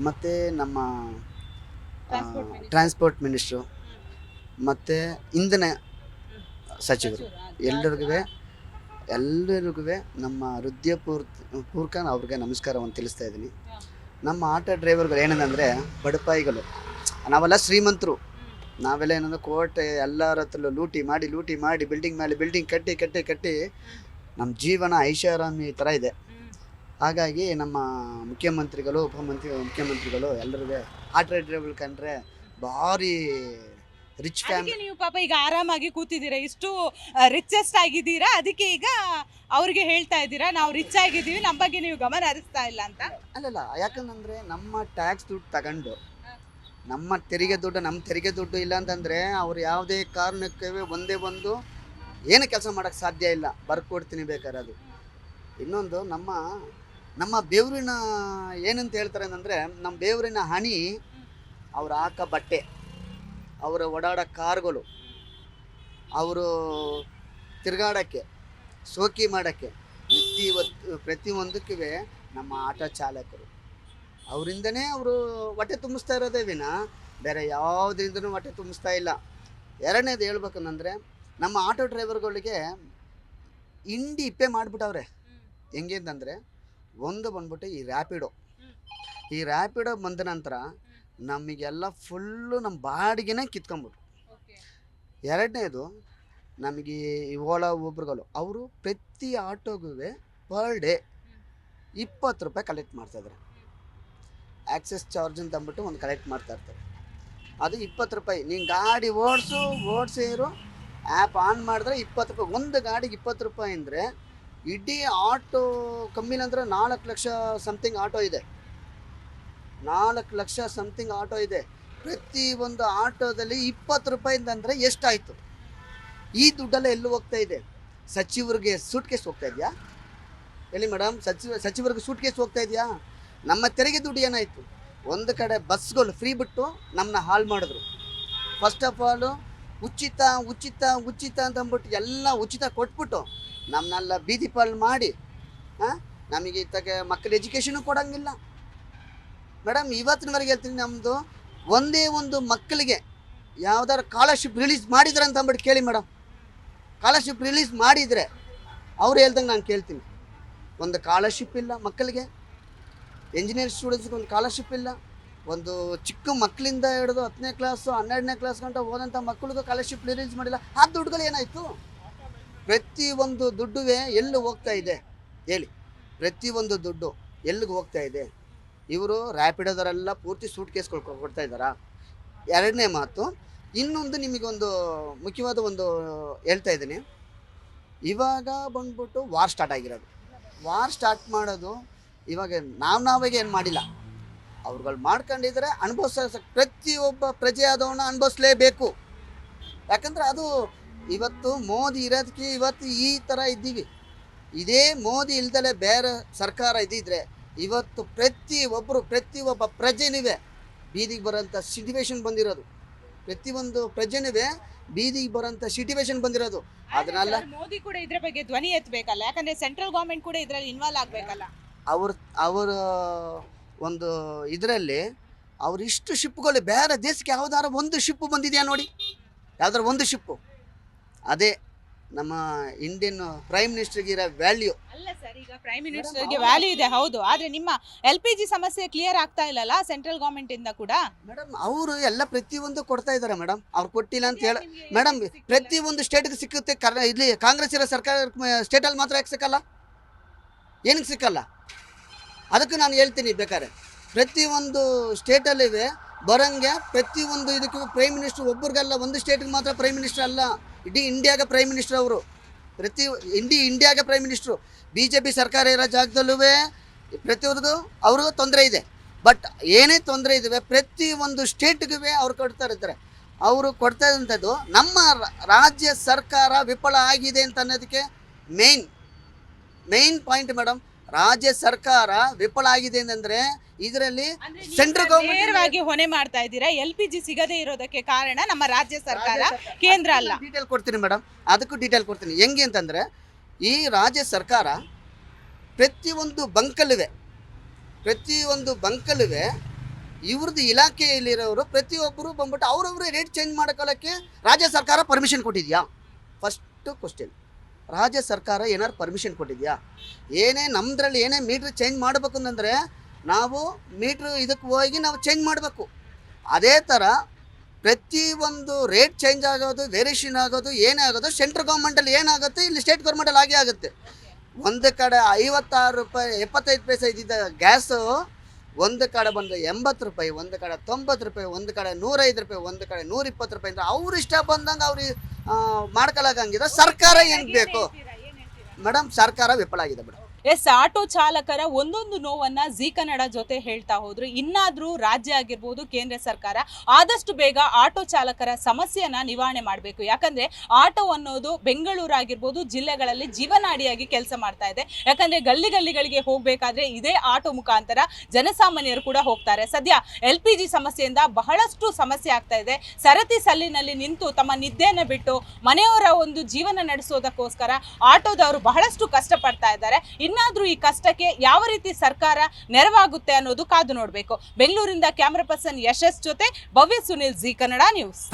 ಮತ್ತು ನಮ್ಮ ಟ್ರಾನ್ಸ್ಪೋರ್ಟ್ ಮಿನಿಸ್ಟ್ರು ಮತ್ತು ಇಂಧನ ಸಚಿವರು ಎಲ್ಲರಿಗೂ ನಮ್ಮ ಹೃದಯಪೂರ್ವಕ ಅವ್ರಿಗೆ ನಮಸ್ಕಾರವನ್ನು ತಿಳಿಸ್ತಾ ಇದ್ದೀನಿ. ನಮ್ಮ ಆಟೋ ಡ್ರೈವರ್ಗಳು ಏನಂದರೆ ಬಡಪಾಯಿಗಳು. ನಾವೆಲ್ಲ ಶ್ರೀಮಂತರು. ನಾವೆಲ್ಲ ಏನಂದ್ರೆ ಕೋಟೆ ಎಲ್ಲರ ಹತ್ರ ಲೂಟಿ ಮಾಡಿ ಬಿಲ್ಡಿಂಗ್ ಮೇಲೆ ಬಿಲ್ಡಿಂಗ್ ಕಟ್ಟಿ ನಮ್ಮ ಜೀವನ ಐಷಾರಾಮಿ ಥರ ಇದೆ. ಹಾಗಾಗಿ ನಮ್ಮ ಮುಖ್ಯಮಂತ್ರಿಗಳು ಮುಖ್ಯಮಂತ್ರಿಗಳು ಎಲ್ಲರಿಗೂ ಆಟೋ ಡ್ರೈವರ್ ಕಂಡ್ರೆ ಭಾರಿ ರಿಚ್ ಫ್ಯಾಮಿಲಿ. ನೀವು ಪಾಪ ಈಗ ಆರಾಮಾಗಿ ಕೂತಿದ್ದೀರಾ, ಇಷ್ಟು ರಿಚೆಸ್ಟ್ ಆಗಿದ್ದೀರಾ, ಅದಕ್ಕೆ ಈಗ ಅವ್ರಿಗೆ ಹೇಳ್ತಾ ಇದ್ದೀರಾ ನಾವು ರಿಚ್ ಆಗಿದ್ದೀವಿ, ನಮ್ಮ ಬಗ್ಗೆ ನೀವು ಗಮನ ಹರಿಸ್ತಾ ಇಲ್ಲ ಅಂತ? ಅಲ್ಲಲ್ಲ, ಯಾಕಂದ್ರೆ ನಮ್ಮ ಟ್ಯಾಕ್ಸ್ ದುಡ್ಡು ತಗೊಂಡು ನಮ್ಮ ತೆರಿಗೆ ದುಡ್ಡು ಇಲ್ಲ ಅಂತಂದರೆ ಅವ್ರು ಯಾವುದೇ ಕಾರಣಕ್ಕೆ ಒಂದೇ ಒಂದು ಏನು ಕೆಲಸ ಮಾಡೋಕ್ಕೆ ಸಾಧ್ಯ ಇಲ್ಲ. ಬರ್ಕೊಡ್ತೀನಿ ಬೇಕಾದ್ರೆ. ಅದು ಇನ್ನೊಂದು ನಮ್ಮ ಬೇವರಿನ ಏನಂತ ಹೇಳ್ತಾರೆ ಅಂದರೆ, ನಮ್ಮ ಬೇವರಿನ ಹನಿ, ಅವ್ರು ಹಾಕೋ ಬಟ್ಟೆ, ಅವರ ಓಡಾಡೋ ಕಾರ್ಗಳು, ಅವರು ತಿರುಗಾಡೋಕ್ಕೆ, ಶೋಕಿ ಮಾಡೋಕ್ಕೆ, ಪ್ರತಿಯೊಂದಕ್ಕೂ ನಮ್ಮ ಆಟೋ ಚಾಲಕರು ಅವರಿಂದನೇ ಅವರು ಹೊಟ್ಟೆ ತುಂಬಿಸ್ತಾ ಇರೋದೇ ವಿನ ಬೇರೆ ಯಾವುದರಿಂದನೂ ಹೊಟ್ಟೆ ತುಂಬಿಸ್ತಾ ಇಲ್ಲ. ಎರಡನೇದು ಹೇಳ್ಬೇಕಂದ್ರೆ, ನಮ್ಮ ಆಟೋ ಡ್ರೈವರ್ಗಳಿಗೆ ಇಂಡಿ ಇಪ್ಪೆ ಮಾಡಿಬಿಟ್ಟವ್ರೆ. ಹೆಂಗೆ ಅಂತಂದರೆ, ಒಂದು ಬಂದ್ಬಿಟ್ಟು ಈ ರ್ಯಾಪಿಡೋ ಬಂದ ನಂತರ ನಮಗೆಲ್ಲ ಫುಲ್ಲು ನಮ್ಮ ಬಾಡಿಗೆನೇ ಕಿತ್ಕೊಂಬಿಟ್ರು. ಎರಡನೇದು, ನಮಗೆ ಈ ಓಲಾ ಊಬರ್ಗಳು ಅವರು ಪ್ರತಿ ಆಟೋಗೂ ಪರ್ ಡೇ 20 ರೂಪಾಯಿ ಕಲೆಕ್ಟ್ ಮಾಡ್ತಾಯಿದ್ದಾರೆ. ಆಕ್ಸೆಸ್ ಚಾರ್ಜ್ ಅಂತ ಅಂದ್ಬಿಟ್ಟು ಒಂದು ಕಲೆಕ್ಟ್ ಮಾಡ್ತಾಯಿರ್ತಾರೆ. ಅದು 20 ರೂಪಾಯಿ. ನೀನು ಗಾಡಿ ಓಡಿಸಿರು ಆ್ಯಪ್ ಆನ್ ಮಾಡಿದ್ರೆ 20 ರೂಪಾಯಿ. ಒಂದು ಗಾಡಿಗೆ 20 ರೂಪಾಯಿ ಅಂದರೆ ಇಡೀ ಆಟೋ ಕಮ್ಮಿಲ್ಲ ಅಂದರೆ 4 ಲಕ್ಷ ಸಮಥಿಂಗ್ ಆಟೋ ಇದೆ. 4 ಲಕ್ಷ ಸಮಥಿಂಗ್ ಆಟೋ ಇದೆ. ಪ್ರತಿ ಒಂದು ಆಟೋದಲ್ಲಿ 20 ರೂಪಾಯಿ ಅಂತಂದರೆ ಎಷ್ಟಾಯಿತು? ಈ ದುಡ್ಡೆಲ್ಲ ಎಲ್ಲೂ ಹೋಗ್ತಾ ಇದೆ? ಸಚಿವರಿಗೆ ಸೂಟ್ ಕೇಸ್ ಹೋಗ್ತಾ ಇದೆಯಾ? ಎಲ್ಲಿ ಮೇಡಮ್? ಸಚಿವರಿಗೆ ಸೂಟ್ ಕೇಸ್ ಹೋಗ್ತಾ ಇದೆಯಾ? ನಮ್ಮ ತೆರಿಗೆ ದುಡ್ಡು ಏನಾಯಿತು? ಒಂದು ಕಡೆ ಬಸ್ಗಳು ಫ್ರೀ ಬಿಟ್ಟು ನಮ್ಮನ್ನ ಹಾಳು ಮಾಡಿದ್ರು. ಫಸ್ಟ್ ಆಫ್ ಆಲು ಉಚಿತ ಅಂತ ಅಂದ್ಬಿಟ್ಟು ಎಲ್ಲ ಉಚಿತ ಕೊಟ್ಬಿಟ್ಟು ನಮ್ಮನ್ನೆಲ್ಲ ಬೀದಿ ಪಾಲು ಮಾಡಿ ನಮಗೆ ಇತ್ತಗೆ ಮಕ್ಕಳ ಎಜುಕೇಷನು ಕೊಡೋಂಗಿಲ್ಲ. ಮೇಡಮ್, ಇವತ್ತಿನವರೆಗೆ ಹೇಳ್ತೀನಿ, ನಮ್ಮದು ಒಂದೇ ಒಂದು ಮಕ್ಕಳಿಗೆ ಯಾವ್ದಾದ್ರು ಸ್ಕಾಲರ್ಶಿಪ್ ರಿಲೀಸ್ ಮಾಡಿದ್ರೆ ಅಂತ ಅಂದ್ಬಿಟ್ಟು ಕೇಳಿ ಮೇಡಮ್. ಸ್ಕಾಲರ್ಶಿಪ್ ರಿಲೀಸ್ ಮಾಡಿದರೆ ಅವ್ರು ಹೇಳ್ದಂಗೆ ನಾನು ಕೇಳ್ತೀನಿ. ಒಂದು ಸ್ಕಾಲರ್ಶಿಪ್ ಇಲ್ಲ ಮಕ್ಕಳಿಗೆ. ಇಂಜಿನಿಯರಿಂಗ್ ಸ್ಟೂಡೆಂಟ್ಸ್ಗೆ ಒಂದು ಸ್ಕಾಲರ್ಶಿಪ್ ಇಲ್ಲ. ಒಂದು ಚಿಕ್ಕ ಮಕ್ಕಳಿಂದ ಹಿಡಿದು 10ನೇ ಕ್ಲಾಸು 12ನೇ ಕ್ಲಾಸ್ ಗಂಟ ಹೋದಂಥ ಮಕ್ಕಳಿಗೂ ಸ್ಕಾಲರ್ಶಿಪ್ ರಿಲೀಸ್ ಮಾಡಿಲ್ಲ. ಆ ದುಡ್ಡುಗಳು ಏನಾಯಿತು? ಪ್ರತಿಯೊಂದು ದುಡ್ಡು ಎಲ್ಲಿ ಹೋಗ್ತಾ ಇದೆ ಹೇಳಿ? ಪ್ರತಿಯೊಂದು ದುಡ್ಡು ಎಲ್ಲಿಗೆ ಹೋಗ್ತಾ ಇದೆ? ಇವರು ರ್ಯಾಪಿಡೋದವರೆಲ್ಲ ಪೂರ್ತಿ ಸೂಟ್ ಕೇಸ್ ಕೊಡ್ತಾ ಇದ್ದಾರಾ? ಎರಡನೇ ಮಾತು, ಇನ್ನೊಂದು ನಿಮಗೊಂದು ಮುಖ್ಯವಾದ ಒಂದು ಹೇಳ್ತಾ ಇದ್ದೀನಿ. ಇವಾಗ ಬಂದ್ಬಿಟ್ಟು ವಾರ್ ಸ್ಟಾರ್ಟ್ ಆಗಿರೋದು. ವಾರ್ ಸ್ಟಾರ್ಟ್ ಮಾಡೋದು ಇವಾಗ ನಾವಾಗೆ ಏನು ಮಾಡಿಲ್ಲ, ಅವ್ರುಗಳು ಮಾಡ್ಕೊಂಡಿದ್ರೆ ಪ್ರತಿಯೊಬ್ಬ ಪ್ರಜೆ ಆದವನ್ನ ಅನುಭವಿಸ್ಲೇಬೇಕು. ಯಾಕಂದರೆ ಅದು ಇವತ್ತು ಮೋದಿ ಇರೋದಕ್ಕೆ ಇವತ್ತು ಈ ಥರ ಇದ್ದೀವಿ. ಇದೇ ಮೋದಿ ಇಲ್ದಲೇ ಬೇರೆ ಸರ್ಕಾರ ಇದ್ದಿದ್ರೆ ಇವತ್ತು ಪ್ರತಿಯೊಬ್ಬ ಪ್ರಜೆನಿವೆ ಬೀದಿಗೆ ಬರೋಂಥ ಸಿಚುವೇಶನ್ ಬಂದಿರೋದು. ಪ್ರತಿಯೊಂದು ಪ್ರಜೆನಿವೆ ಬೀದಿಗೆ ಬರೋಂಥ ಸಿಚುವೇಶನ್ ಬಂದಿರೋದು. ಅದನ್ನೆಲ್ಲ ಮೋದಿ ಕೂಡ ಇದ್ರ ಬಗ್ಗೆ ಧ್ವನಿ ಎತ್ತಬೇಕಲ್ಲ, ಯಾಕಂದ್ರೆ ಸೆಂಟ್ರಲ್ ಗೌರ್ಮೆಂಟ್ ಕೂಡ ಇದರಲ್ಲಿ ಇನ್ವಾಲ್ವ್ ಆಗಬೇಕಲ್ಲ. ಅವರ ಒಂದು ಇದರಲ್ಲಿ ಅವರಿಷ್ಟು ಶಿಪ್ಗಳು ಬೇರೆ ದೇಶಕ್ಕೆ ಯಾವ್ದಾರ ಒಂದು ಶಿಪ್ಪು ಬಂದಿದೆಯಾ ನೋಡಿ? ಯಾವ್ದಾರ ಒಂದು ಶಿಪ್ಪು? ಅದೇ ನಮ್ಮ ಇಂಡಿಯನ್ ಪ್ರೈಮ್ ಮಿನಿಸ್ಟರ್ಗೆ ಇರೋ ವ್ಯಾಲ್ಯೂ ಅಲ್ಲ ಸರ್, ಈಗ ಪ್ರೈಮ್ ಮಿನಿಸ್ಟರ್ಗೆ ವ್ಯಾಲ್ಯೂ ಇದೆ ಹೌದು, ಆದ್ರೆ ನಿಮ್ಮ LPG ಸಮಸ್ಯೆ ಕ್ಲಿಯರ್ ಆಗ್ತಾ ಇಲ್ಲಲ್ಲ ಸೆಂಟ್ರಲ್ ಗೌರ್ಮೆಂಟ್ ಇಂದ ಕೂಡ? ಮೇಡಮ್ ಅವರು ಎಲ್ಲ ಪ್ರತಿಯೊಂದು ಕೊಡ್ತಾ ಇದ್ದಾರೆ ಮೇಡಮ್. ಅವ್ರು ಕೊಟ್ಟಿಲ್ಲ ಅಂತ ಹೇಳ ಮೇಡಮ್, ಪ್ರತಿಯೊಂದು ಸ್ಟೇಟ್ಗೆ ಸಿಕ್ಕುತ್ತೆ. ಇಲ್ಲಿ ಕಾಂಗ್ರೆಸ್ ಇರೋ ಸರ್ಕಾರ ಸ್ಟೇಟಲ್ಲಿ ಮಾತ್ರ ಯಾಕೆ ಸಿಕ್ಕಲ್ಲ? ಏನಕ್ಕೆ ಸಿಕ್ಕಲ್ಲ? ಅದಕ್ಕೆ ನಾನು ಹೇಳ್ತೀನಿ, ಬೇಕಾದ್ರೆ ಪ್ರತಿಯೊಂದು ಸ್ಟೇಟಲ್ಲಿವೆ ಬರೋಂಗೆ ಪ್ರತಿಯೊಂದು ಇದಕ್ಕೂ ಪ್ರೈಮ್ ಮಿನಿಸ್ಟರ್ ಒಬ್ಬರಿಗಲ್ಲ, ಒಂದು ಸ್ಟೇಟ್ಗೆ ಮಾತ್ರ ಪ್ರೈಮ್ ಮಿನಿಸ್ಟರ್ ಅಲ್ಲ, ಇಡೀ ಇಂಡಿಯಾಗೆ ಪ್ರೈಮ್ ಮಿನಿಸ್ಟರ್ ಅವರು. ಇಂಡಿಯಾಗೆ ಪ್ರೈಮ್ ಮಿನಿಸ್ಟ್ರು. BJP ಸರ್ಕಾರ ಇರೋ ಜಾಗದಲ್ಲೂ ಪ್ರತಿಯೊಂದು ಅವ್ರಿಗೂ ತೊಂದರೆ ಇದೆ. ಬಟ್ ಏನೇ ತೊಂದರೆ ಇದ್ದಾವೆ ಪ್ರತಿಯೊಂದು ಸ್ಟೇಟ್ಗೂ ಅವ್ರು ಕೊಡ್ತಾ ಇರ್ತಾರೆ. ಅವರು ಕೊಡ್ತಾ ಇದ್ದಂಥದ್ದು ನಮ್ಮ ರಾಜ್ಯ ಸರ್ಕಾರ ವಿಫಲ ಆಗಿದೆ ಅಂತ ಅನ್ನೋದಕ್ಕೆ ಮೇನ್ ಪಾಯಿಂಟ್ ಮೇಡಮ್. ರಾಜ್ಯ ಸರ್ಕಾರ ವಿಫಲ ಆಗಿದೆ ಅಂತಂದ್ರೆ ಇದರಲ್ಲಿ ಸೆಂಟ್ರಲ್ ಗೌರ್ಮೆಂಟ್ ನೇರವಾಗಿ ಹೊಣೆ ಮಾಡ್ತಾ ಇದ್ದೀರಾ. LPG ಸಿಗದೇ ಇರೋದಕ್ಕೆ ಕಾರಣ ನಮ್ಮ ರಾಜ್ಯ ಸರ್ಕಾರ, ಕೇಂದ್ರ ಅಲ್ಲ. ಡೀಟೇಲ್ ಕೊಡ್ತೀನಿ ಮೇಡಮ್, ಅದಕ್ಕೂ ಡೀಟೇಲ್ ಕೊಡ್ತೀನಿ. ಹೆಂಗೆ ಅಂತಂದರೆ ಈ ರಾಜ್ಯ ಸರ್ಕಾರ ಪ್ರತಿಯೊಂದು ಬಂಕಲ್ಲುವೆ ಇವ್ರದ್ದು ಇಲಾಖೆಯಲ್ಲಿರೋರು ಪ್ರತಿಯೊಬ್ಬರು ಬಂದ್ಬಿಟ್ಟು ಅವ್ರವ್ರೇ ರೇಟ್ ಚೇಂಜ್ ಮಾಡ್ಕೊಳ್ಳೋಕ್ಕೆ ರಾಜ್ಯ ಸರ್ಕಾರ ಪರ್ಮಿಷನ್ ಕೊಟ್ಟಿದೆಯಾ? First question. ರಾಜ್ಯ ಸರ್ಕಾರ ಏನಾದ್ರು ಪರ್ಮಿಷನ್ ಕೊಟ್ಟಿದೆಯಾ? ಏನೇ ನಮ್ಮದ್ರಲ್ಲಿ ಏನೇ ಮೀಟ್ರ್ ಚೇಂಜ್ ಮಾಡಬೇಕು ಅಂತಂದರೆ ನಾವು ಮೀಟ್ರ್ ಇದಕ್ಕೆ ಹೋಗಿ ನಾವು ಚೇಂಜ್ ಮಾಡಬೇಕು. ಅದೇ ಥರ ಪ್ರತಿಯೊಂದು ರೇಟ್ ಚೇಂಜ್ ಆಗೋದು, ವೇರಿಯೇಷನ್ ಆಗೋದು, ಏನೇ ಆಗೋದು ಸೆಂಟ್ರಲ್ ಗೌರ್ಮೆಂಟಲ್ಲಿ ಏನಾಗುತ್ತೆ ಇಲ್ಲಿ ಸ್ಟೇಟ್ ಗೌರ್ಮೆಂಟಲ್ಲಿ ಆಗೇ ಆಗುತ್ತೆ. ಒಂದು ಕಡೆ 56 ರೂಪಾಯಿ 75 ಪೈಸೆ ಇದ್ದಿದ್ದ ಗ್ಯಾಸು ಒಂದು ಕಡೆ ಬಂದು 80 ರೂಪಾಯಿ, ಒಂದು ಕಡೆ 90 ರೂಪಾಯಿ, ಒಂದು ಕಡೆ 105 ರೂಪಾಯಿ, ಒಂದು ಕಡೆ 120 ರೂಪಾಯಿ ಅಂದರೆ ಅವ್ರು ಇಷ್ಟ ಬಂದಂಗೆ ಅವ್ರಿಗೆ ಮಾಡ್ಕೊಳ್ಳೋಂಗಿದ್ರೆ ಸರ್ಕಾರ ಏನು ಬೇಕು ಮೇಡಮ್? ಸರ್ಕಾರ ವಿಫಲ ಆಗಿದೆ ಮೇಡಮ್. ಎಸ್, ಆಟೋ ಚಾಲಕರ ಒಂದೊಂದು ನೋವನ್ನ ಜೀ ಕನ್ನಡ ಜೊತೆ ಹೇಳ್ತಾ ಹೋದ್ರು. ಇನ್ನಾದ್ರೂ ರಾಜ್ಯ ಆಗಿರ್ಬೋದು, ಕೇಂದ್ರ ಸರ್ಕಾರ ಆದಷ್ಟು ಬೇಗ ಆಟೋ ಚಾಲಕರ ಸಮಸ್ಯೆಯನ್ನ ನಿವಾರಣೆ ಮಾಡಬೇಕು. ಯಾಕಂದ್ರೆ ಆಟೋ ಅನ್ನೋದು ಬೆಂಗಳೂರು ಆಗಿರ್ಬೋದು ಜಿಲ್ಲೆಗಳಲ್ಲಿ ಜೀವನಾಡಿಯಾಗಿ ಕೆಲಸ ಮಾಡ್ತಾ ಇದೆ. ಯಾಕಂದ್ರೆ ಗಲ್ಲಿಗಳಿಗೆ ಹೋಗ್ಬೇಕಾದ್ರೆ ಇದೇ ಆಟೋ ಮುಖಾಂತರ ಜನಸಾಮಾನ್ಯರು ಕೂಡ ಹೋಗ್ತಾರೆ. ಸದ್ಯ LPG ಸಮಸ್ಯೆಯಿಂದ ಬಹಳಷ್ಟು ಸಮಸ್ಯೆ ಆಗ್ತಾ ಇದೆ. ಸರತಿ ಸಲ್ಲಿನಲ್ಲಿ ನಿಂತು ತಮ್ಮ ನಿದ್ದೆಯನ್ನು ಬಿಟ್ಟು ಮನೆಯವರ ಒಂದು ಜೀವನ ನಡೆಸೋದಕ್ಕೋಸ್ಕರ ಆಟೋದವರು ಬಹಳಷ್ಟು ಕಷ್ಟಪಡ್ತಾ ಇದ್ದಾರೆ. ಇನ್ನಾದ್ರೂ ಈ ಕಷ್ಟಕ್ಕೆ ಯಾವ ರೀತಿ ಸರ್ಕಾರ ನೆರವಾಗುತ್ತೆ ಅನ್ನೋದು ಕಾದು ನೋಡಬೇಕು. ಬೆಂಗಳೂರಿಂದ ಕ್ಯಾಮರಾ ಪರ್ಸನ್ ಯಶಸ್ ಜೊತೆ ಭವ್ಯ ಸುನಿಲ್, ಜೀ ಕನ್ನಡ ನ್ಯೂಸ್.